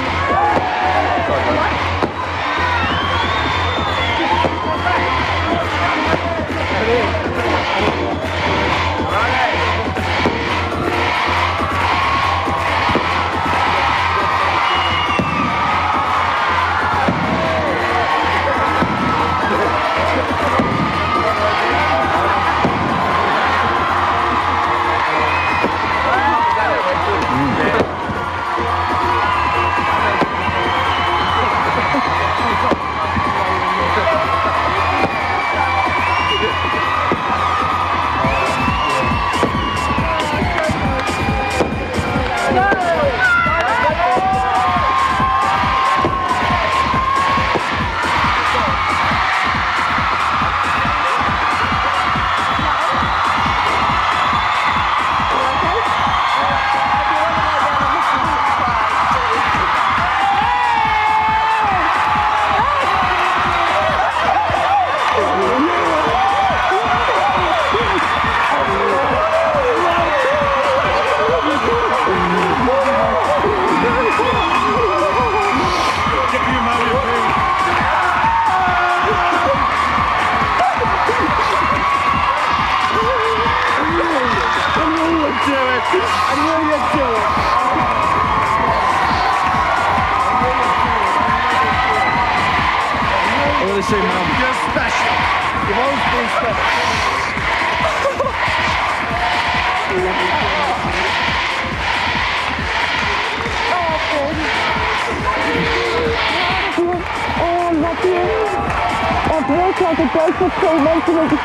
I want to see Mum. You're special. You've always been special. Oh, not you. I broke like a break for 2 months and it's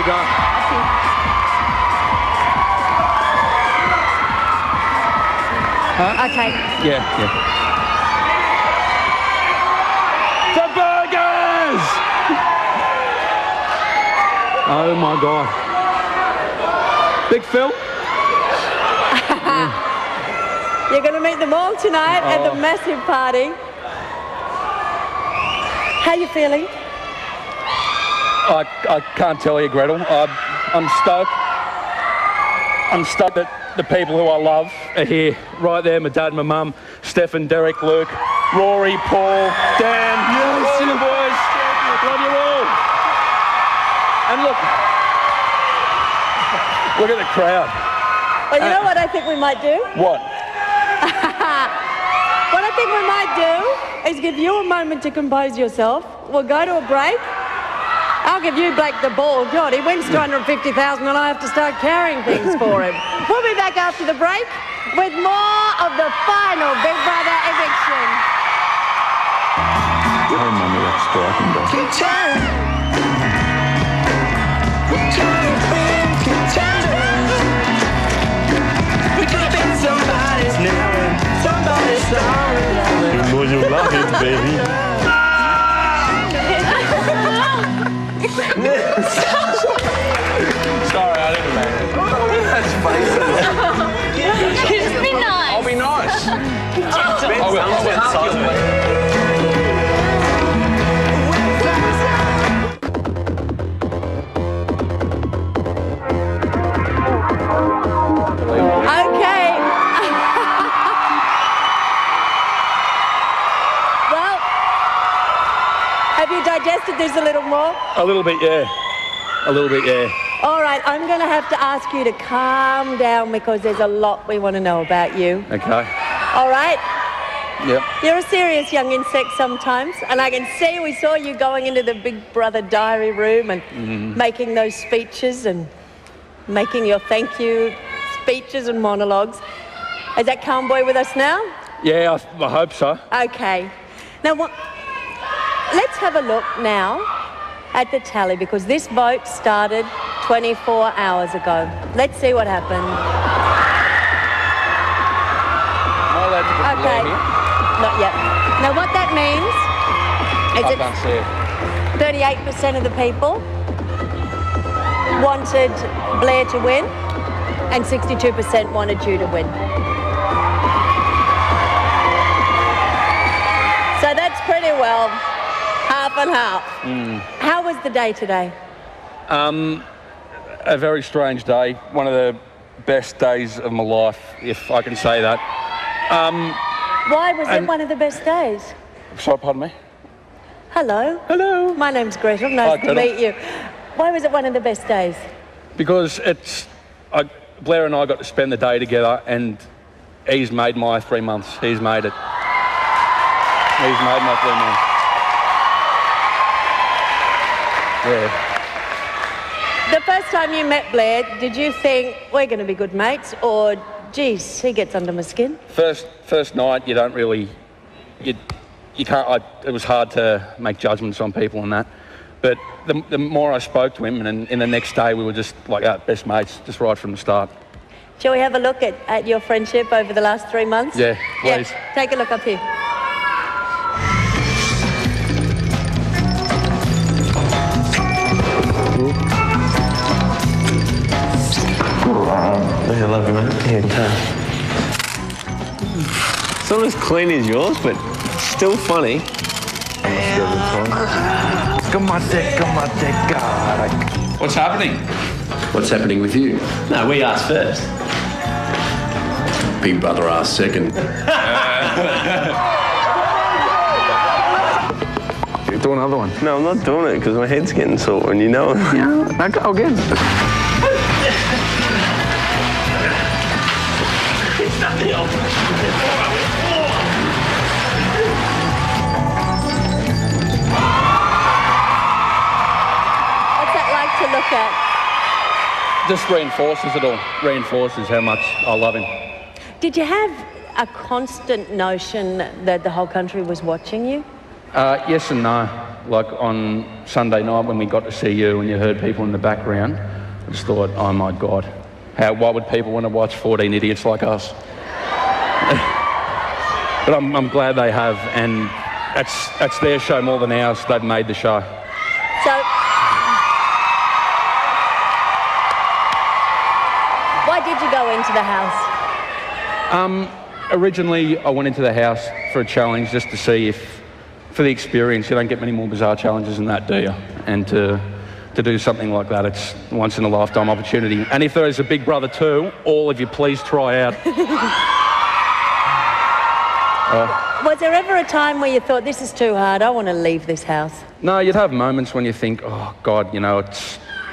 go. Huh? Okay. Yeah. The burgers! Oh my God. Big Phil? You're going to meet them all tonight at the massive party. How you feeling? I can't tell you, Gretel. I'm stoked. I'm stoked that the people who I love are here, right there. My dad, my mum, Stefan, Derek, Luke, Rory, Paul, Dan, all you boys. Love you all. And look at the crowd. Well, you know what I think we might do? What? What I think we might do is give you a moment to compose yourself. We'll go to a break. I'll give you Blake the ball. God, he wins 250,000 and I have to start carrying things for him. We'll be back after the break with more of the final Big Brother Eviction. Hey, Mummy, that's striking, bro. Boys, you'll love it, baby. Sorry, I didn't make it. That's faces. Just be nice. I'll be nice. I will. Okay. Well, have you digested this a little more? A little bit, yeah. A little bit, yeah. All right, I'm going to have to ask you to calm down because there's a lot we want to know about you. Okay. All right? Yep. You're a serious young insect sometimes, and I can see we saw you going into the Big Brother diary room and making those speeches and making your thank you speeches and monologues. Is that calm boy with us now? Yeah, I hope so. Okay. Now, let's have a look now at the tally because this vote started 24 hours ago. Let's see what happened. Okay. Not yet. Now, what that means is I can't see it. 38% of the people wanted Blair to win and 62% wanted you to win. So that's pretty well half and half. How was the day today? A very strange day. One of the best days of my life, if I can say that. Why was it one of the best days? Sorry, pardon me? Hello. Hello. My name's Gretel. Nice Hi, to Gretel. meet you. Why was it one of the best days? Because Blair and I got to spend the day together and he's made my 3 months. He's made it. He's made my 3 months. Yeah. The first time you met Blair, did you think we're going to be good mates or, geez, he gets under my skin? First night, you don't really, you can't. It was hard to make judgments on people and that. But the more I spoke to him, and in the next day we were just like best mates, just right from the start. Shall we have a look at your friendship over the last 3 months? Yeah, please. Yeah, take a look up here. I love you, man. Here, it's not as clean as yours, but still funny. What's happening? What's happening with you? No, we asked first. Big Brother asked second. Do another one. No, I'm not doing it because my head's getting sore and you know it. Yeah, I go again. What's that like to look at? Just reinforces it all. Reinforces how much I love him. Did you have a constant notion that the whole country was watching you? Yes and no. Like on Sunday night when we got to see you and you heard people in the background, I just thought, oh my God, why would people want to watch 14 idiots like us? But I'm glad they have, and that's their show more than ours. They've made the show. So, why did you go into the house? Originally, I went into the house for a challenge just to see if, for the experience, you don't get many more bizarre challenges than that, do you? And to do something like that, it's once in a lifetime opportunity. And if there is a Big Brother 2, all of you please try out. Was there ever a time where you thought, this is too hard, I want to leave this house? No, you'd have moments when you think, oh God, you know,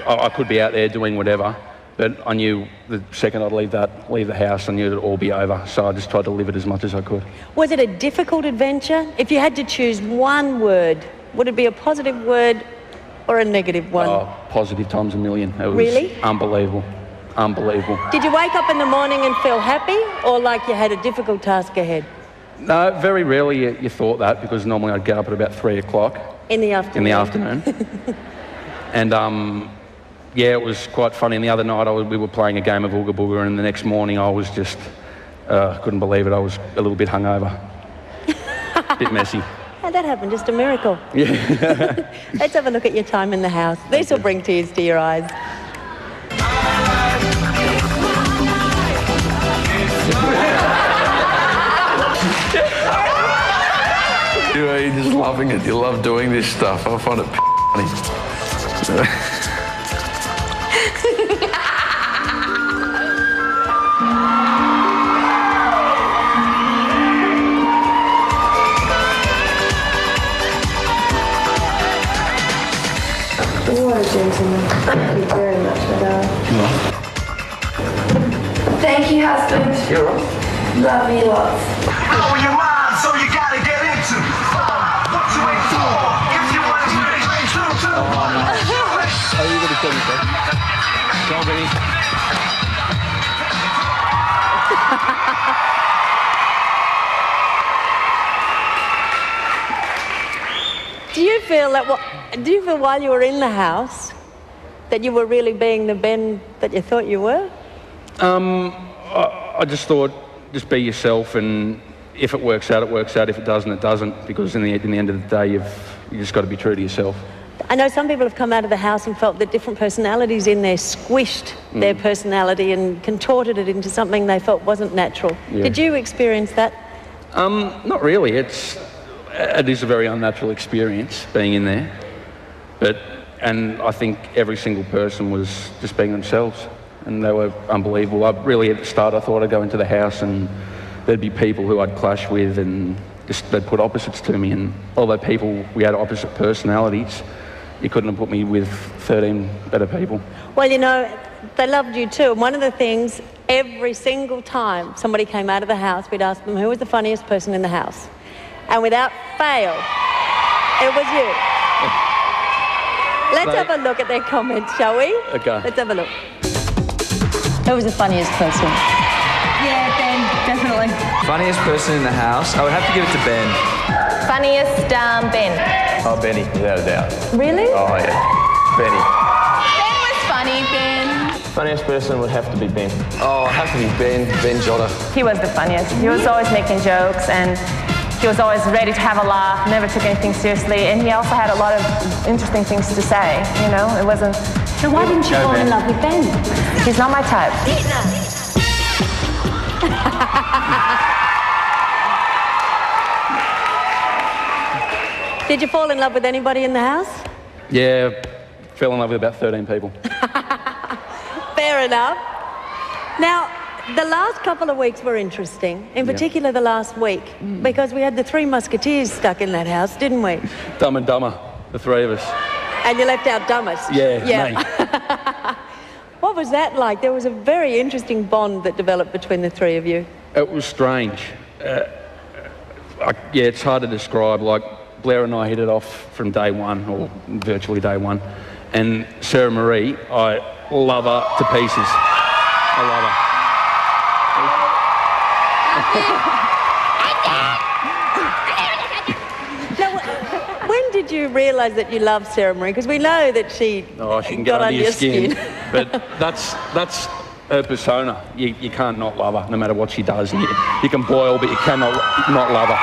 I could be out there doing whatever. But I knew the second I'd leave the house, I knew it'd all be over. So I just tried to live it as much as I could. Was it a difficult adventure? If you had to choose one word, would it be a positive word or a negative one? Oh, positive times a million. It was Really? Unbelievable. Unbelievable. Did you wake up in the morning and feel happy, or like you had a difficult task ahead? No, very rarely you thought that, because normally I'd get up at about 3 o'clock. In the afternoon? In the afternoon. And yeah, it was quite funny. And the other night we were playing a game of Ooga Booga, and the next morning I was just, couldn't believe it. I was a little bit hungover. A bit messy. How'd that happen? Just a miracle. Yeah. Let's have a look at your time in the house. This will bring tears to your eyes. You're just loving it. You love doing this stuff. I find it funny. What a gentleman. Thank you very much, my darling. Thank you, husband. You're right. Love you lots. Blow your mind, so you gotta get into what you ain't for. If you want to get into Are you going to kill yourself? Go on, Benny. Do you feel while you were in the house that you were really being the Ben that you thought you were? I just thought, just be yourself, and if it works out, it works out. If it doesn't, it doesn't. Because in the end of the day, you just got to be true to yourself. I know some people have come out of the house and felt that different personalities in there squished their personality and contorted it into something they felt wasn't natural. Yeah. Did you experience that? Not really. It is a very unnatural experience being in there. And I think every single person was just being themselves, and they were unbelievable. Really, at the start, I thought I'd go into the house and there'd be people who I'd clash with, and they'd put opposites to me. And although we had opposite personalities, you couldn't have put me with 13 better people. Well, you know, they loved you too. And one of the things, every single time somebody came out of the house, we'd ask them who was the funniest person in the house. And without fail, it was you. Let's have a look at their comments, shall we? Okay. Let's have a look. Who was the funniest person? Yeah, Ben, definitely. Funniest person in the house? I would have to give it to Ben. Funniest, Ben. Oh, Benny, without a doubt. Really? Oh, yeah. Benny. Ben was funny, Ben. Funniest person would have to be Ben. Oh, it'd have to be Ben Jotta. He was the funniest. He was always making jokes, and he was always ready to have a laugh, never took anything seriously, and he also had a lot of interesting things to say, you know? It wasn't... So why didn't you fall in love with Ben? He's not my type. Did you fall in love with anybody in the house? Yeah, fell in love with about 13 people. Fair enough. Now, the last couple of weeks were interesting, in particular the last week, because we had the three musketeers stuck in that house, didn't we? Dumb and Dumber, the three of us. And you left out dumbest. Yeah. Me. What was that like? There was a very interesting bond that developed between the three of you. It was strange. It's hard to describe. Like, Blair and I hit it off from day one, or virtually day one. And Sarah Marie, I love her to pieces. I love her. when did you realise that you loved Sarah Marie? Because we know that she can got get under your skin. skin. But that's her persona. You can't not love her, no matter what she does. You can boil, but you cannot not love her.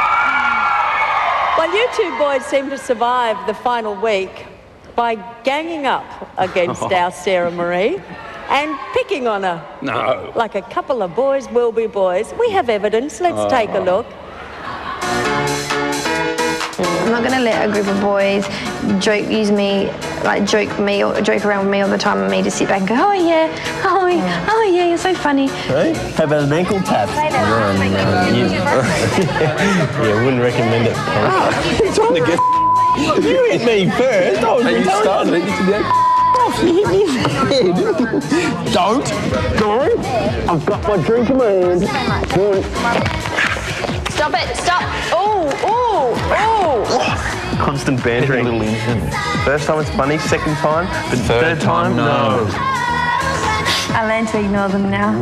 Well, you two boys seem to survive the final week by ganging up against our Sarah Marie and picking on her. No. Like a couple of boys will be boys. We have evidence. Let's take a look. I'm not going to let a group of boys joke around with me all the time and me just sit back and go, oh yeah, you're so funny. Hey, how about an ankle tap? Yeah, wouldn't recommend it. It's time to get. You hit me first. You started it. You hit me in the head. Don't. I've got my drink in my hand. Stop it, stop. Oh. Constant bantering. First time it's funny, second time, but third time, no. I learned to ignore them now.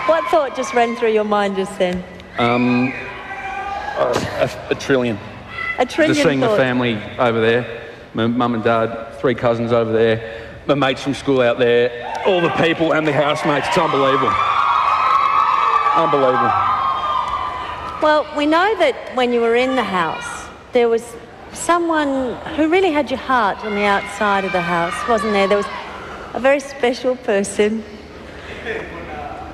What thought just ran through your mind just then? A trillion. A trillion Just seeing thoughts. the family over there, my mum and dad, 3 cousins over there, my mates from school out there, all the people and the housemates. It's unbelievable. Unbelievable. Well, we know that when you were in the house, there was someone who really had your heart on the outside of the house, wasn't there? There was a very special person.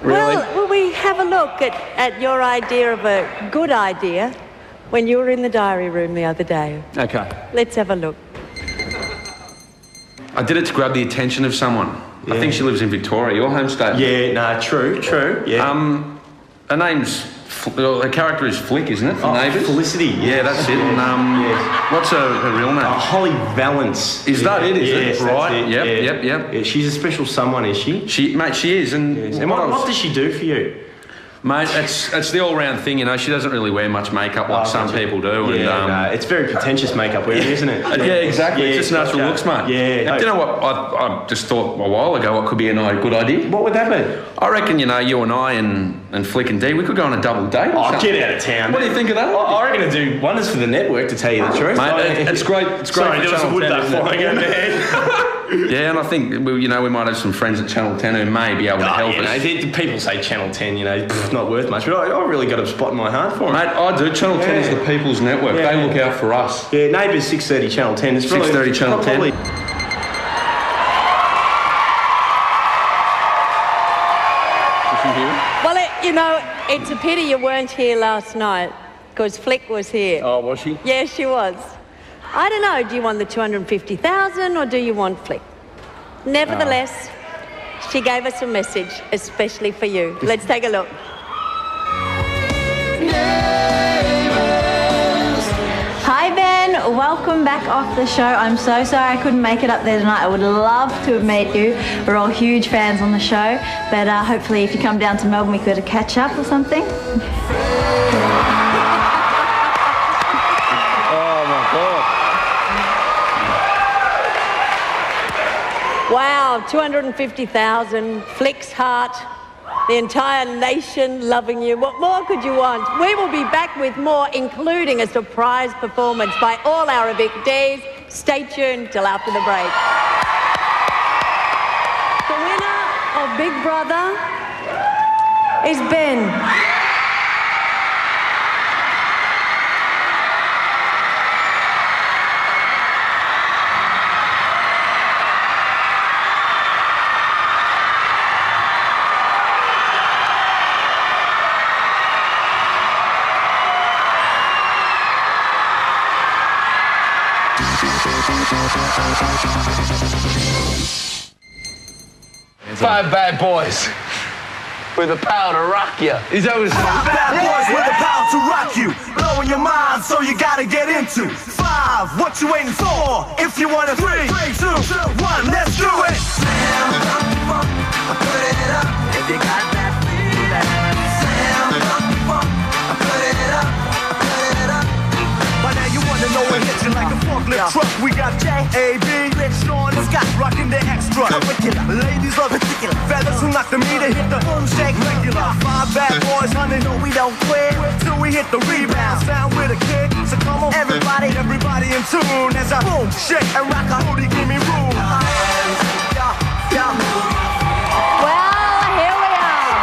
Really? Well, will we have a look at your idea of a good idea when you were in the diary room the other day? Okay. Let's have a look. I did it to grab the attention of someone. Yeah. I think she lives in Victoria, your home state. Yeah, no, true, yeah. Her name's, her character is Flick, isn't it? From Neighbours? Felicity. Yeah, that's it. And what's her real name? Holly Valance. Is that it, is yes, it? Right, that's it. yep. Yeah, she's a special someone, is she? She is. And, And what does she do for you? Mate, it's the all-round thing, you know. She doesn't really wear much makeup like some people do. Yeah, and, it's very pretentious makeup wearing, isn't it? Yeah, exactly. Yeah, it's just natural looks, mate. Yeah. Do you know what I just thought a while ago what could be a good idea? What would that be? I reckon, you and I and Flick and Dee, we could go on a double date or something. Get out of town. What do you think of that? I reckon it'd do wonders for the network, to tell you the truth. Mate, it's great. It's great. Sorry, for there was a Channel wood 10, duck isn't it? flying over there. Yeah, and I think we might have some friends at Channel 10 who may be able to help us. People say Channel 10, it's not worth much, but I really got a spot in my heart for it. Mate, I do. Channel 10 is the people's network. Yeah. They look out for us. Yeah, Neighbours 6:30 Channel 10. It's 6:30 Channel 10. Well, it's a pity you weren't here last night because Flick was here. Oh, was she? Yes, she was. I don't know, do you want the 250,000 or do you want Flick? Nevertheless, she gave us a message, especially for you. Let's take a look. Hi Ben, welcome back off the show. I'm so sorry I couldn't make it up there tonight. I would love to have met you. We're all huge fans on the show, but hopefully if you come down to Melbourne we could catch up or something. Wow, 250,000, Flick's heart, the entire nation loving you. What more could you want? We will be back with more, including a surprise performance by all our evictees. Stay tuned till after the break. The winner of Big Brother is Ben. 5 bad boys with the power to rock you. Is that what it's called? 5 bad boys with the power to rock you. Blowing your mind, so you gotta get into 5. What you waiting for? If you want it, 3, 2, 1, let's do it. Slam, put it up. If you got that feeling. Slam, put it up. By now you wanna know what hits you like a forklift truck. We got J.A.B. Sean and Scott rocking the extra. Ladies love particular. Fellas who knock the meter hit the boom shake regular. 5 bad boys, honey, no we don't quit till we hit the rebound. Sound with a kick, so come on everybody in tune. As I boom, shake and rock a booty, give me room. Well, here we are.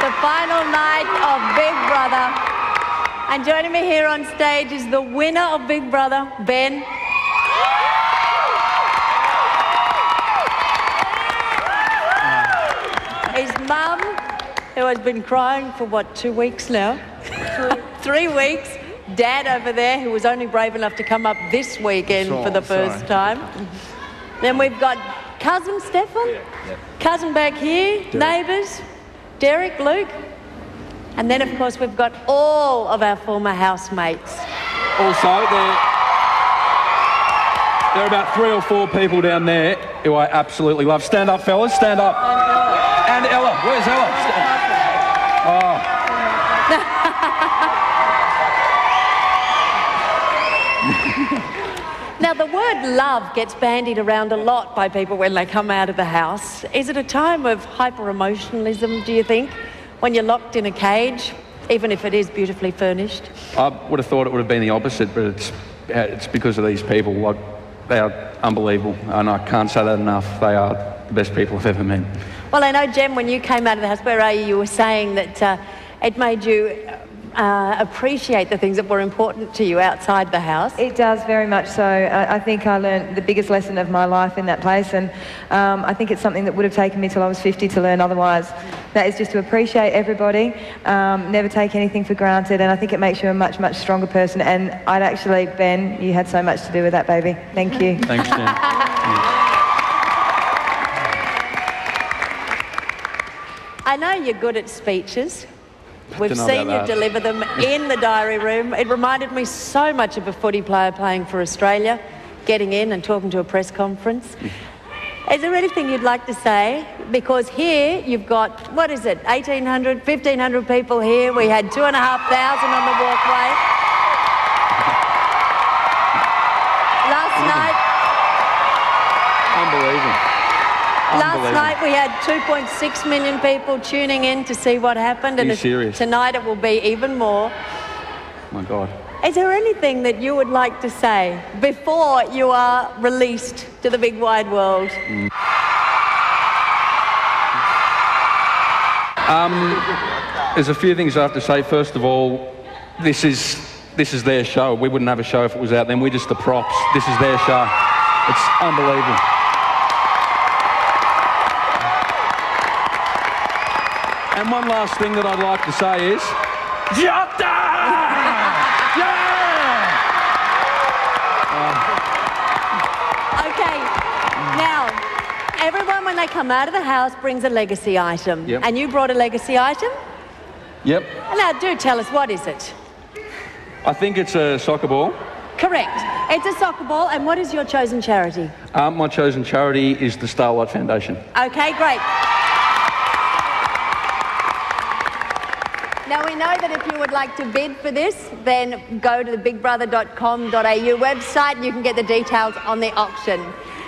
The final night of Big Brother. And joining me here on stage is the winner of Big Brother, Ben. His mum, who has been crying for, what, 2 weeks now? 3 weeks. Dad over there, who was only brave enough to come up this weekend for the first time. Then we've got cousin Stefan, cousin back here, neighbours, Derek, Luke. And then, of course, we've got all of our former housemates. Also, there are about 3 or 4 people down there who I absolutely love. Stand up, fellas, stand up. And Ella, where's Ella? Oh. Now, the word love gets bandied around a lot by people when they come out of the house. Is it a time of hyper-emotionalism, do you think, when you're locked in a cage, even if it is beautifully furnished? I would have thought it would have been the opposite, but it's because of these people. Like, they are unbelievable, and I can't say that enough. They are the best people I've ever met. Well, I know, Jem, when you came out of the house, where are you? You were saying that it made you appreciate the things that were important to you outside the house. It does, very much so. I think I learned the biggest lesson of my life in that place, and I think it's something that would have taken me till I was 50 to learn otherwise. That is just to appreciate everybody, never take anything for granted, and I think it makes you a much, much stronger person. And I'd actually, Ben, you had so much to do with that, baby. Thank you. Thanks, Jen. I know you're good at speeches. We've Don't know seen you about that. deliver them in the diary room. It reminded me so much of a footy player playing for Australia, getting in and talking to a press conference. Is there anything you'd like to say? Because here you've got, what is it, 1,800, 1,500 people here. We had 2,500 on the walkway. Last night... Unbelievable. Last night we had 2.6 million people tuning in to see what happened, and Are you serious? tonight it will be even more. My God. Is there anything that you would like to say before you are released to the big wide world? There's a few things I have to say. First of all, this is their show. We wouldn't have a show if it was out them. We're just the props. This is their show. It's unbelievable. And one last thing that I'd like to say is... Jota! Okay, now, everyone when they come out of the house brings a legacy item. Yep. And you brought a legacy item? Yep. Now, do tell us, what is it? I think it's a soccer ball. Correct. It's a soccer ball, and what is your chosen charity? My chosen charity is the Starlight Foundation. Okay, great. Now, we know that if you would like to bid for this, then go to the bigbrother.com.au website and you can get the details on the auction.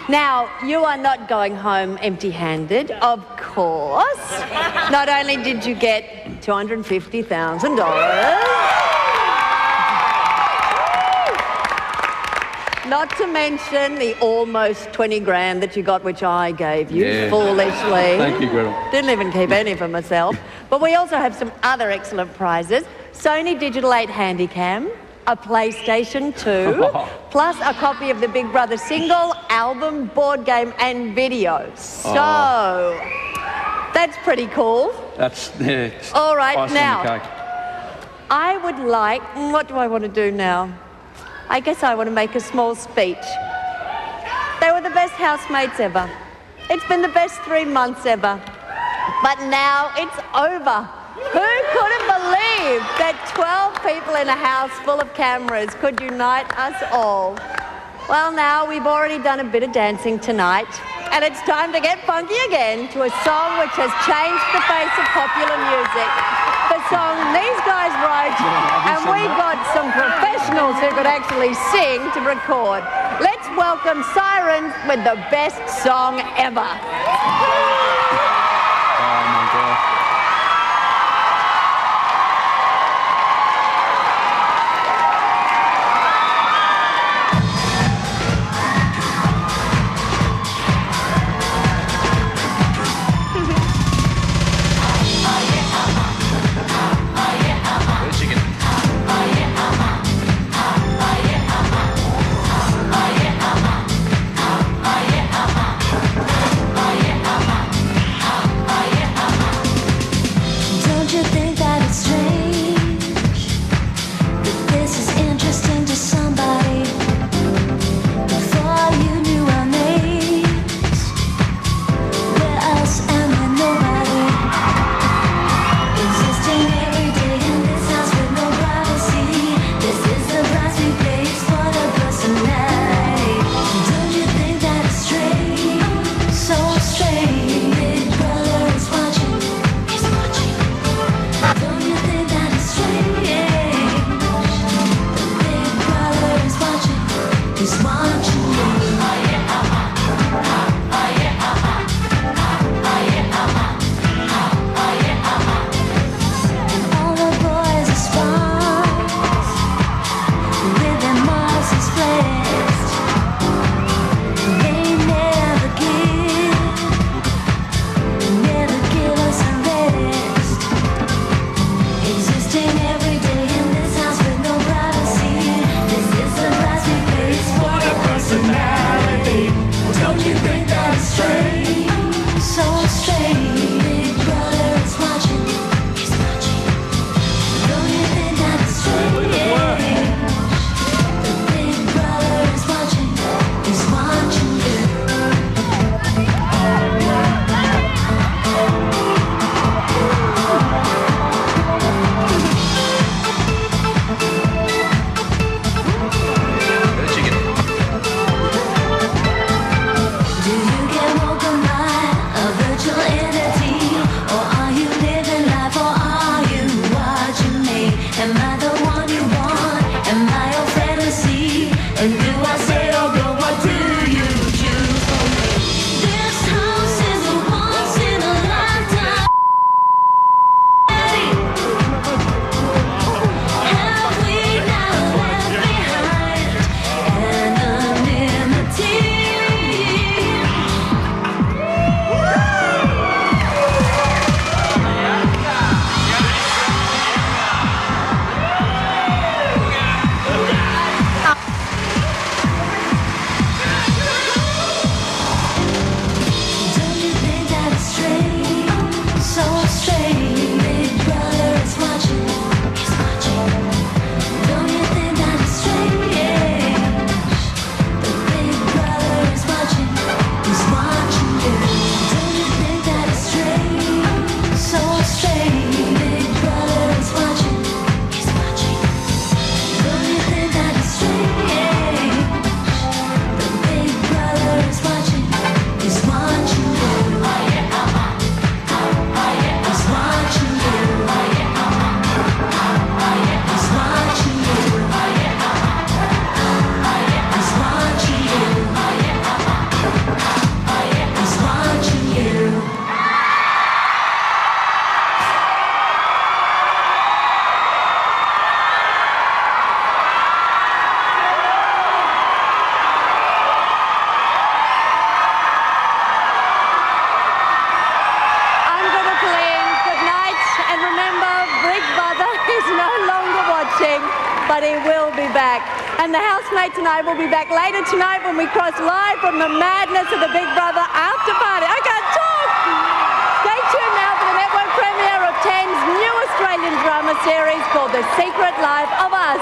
Now, you are not going home empty-handed, of course. Not only did you get $250,000, not to mention the almost 20 grand that you got, which I gave you, foolishly. Thank you, Gretel. Didn't even keep any for myself. But we also have some other excellent prizes. Sony Digital 8 Handycam, a PlayStation 2, plus a copy of the Big Brother single, album, board game, and video. So, that's pretty cool. That's... All right, icing now, on the cake. I would like... What do I want to do now? I guess I want to make a small speech. They were the best housemates ever. It's been the best 3 months ever. But now it's over. Who could have believed that 12 people in a house full of cameras could unite us all? Well, now we've already done a bit of dancing tonight, and it's time to get funky again to a song which has changed the face of popular music. the song these guys wrote, and we got some professionals who could actually sing to record. Let's welcome Sirens with the best song ever. Oh my God. Don't you think that it's strange that this is interesting to somebody before you knew our names? Where else am I nobody? Existing every day in this house with no privacy. This is the brassy place for the personality. Don't you think that it's strange? So strange. Big brother is watching. He's watching. Don't you think that it's strange? The big brother is watching. He's watching you. And all the boys are spies with their muzzles flexed. They never give us a rest. Existing every day in this house with no privacy. This is the brassy place for the personality. Don't you think that it's strange? So strange. Big brother is watching. He's watching. Don't you think that it's strange? The big brother is watching. He's watching you. Do you get woken by a virtual entity? Or are you living life, or are you watching me? Am I the one you want? Am I your fantasy? And do I say or go, what do you choose for me? This house is a once in a lifetime. Have we now left behind anonymity? Don't you think that it's strange? So strange. Big brother is watching. He's watching. Don't you think that it's strange? The big brother is watching. He's watching you. Don't you think that it's strange? So strange. Big brother is watching. He's watching. Don't you think that it's strange? The big brother is watching. He's watching you. He's watching you. He's watching you. He's watching you. He's watching you. I'm going to clean. Good night. And remember, Big Brother is no longer watching, but he will be back. And the housemates and I will be back later tonight when we cross live from the madness of the Big Brother after party. I can't talk. Stay tuned now for the network premiere of 10's new Australian drama series called The Secret Life of Us.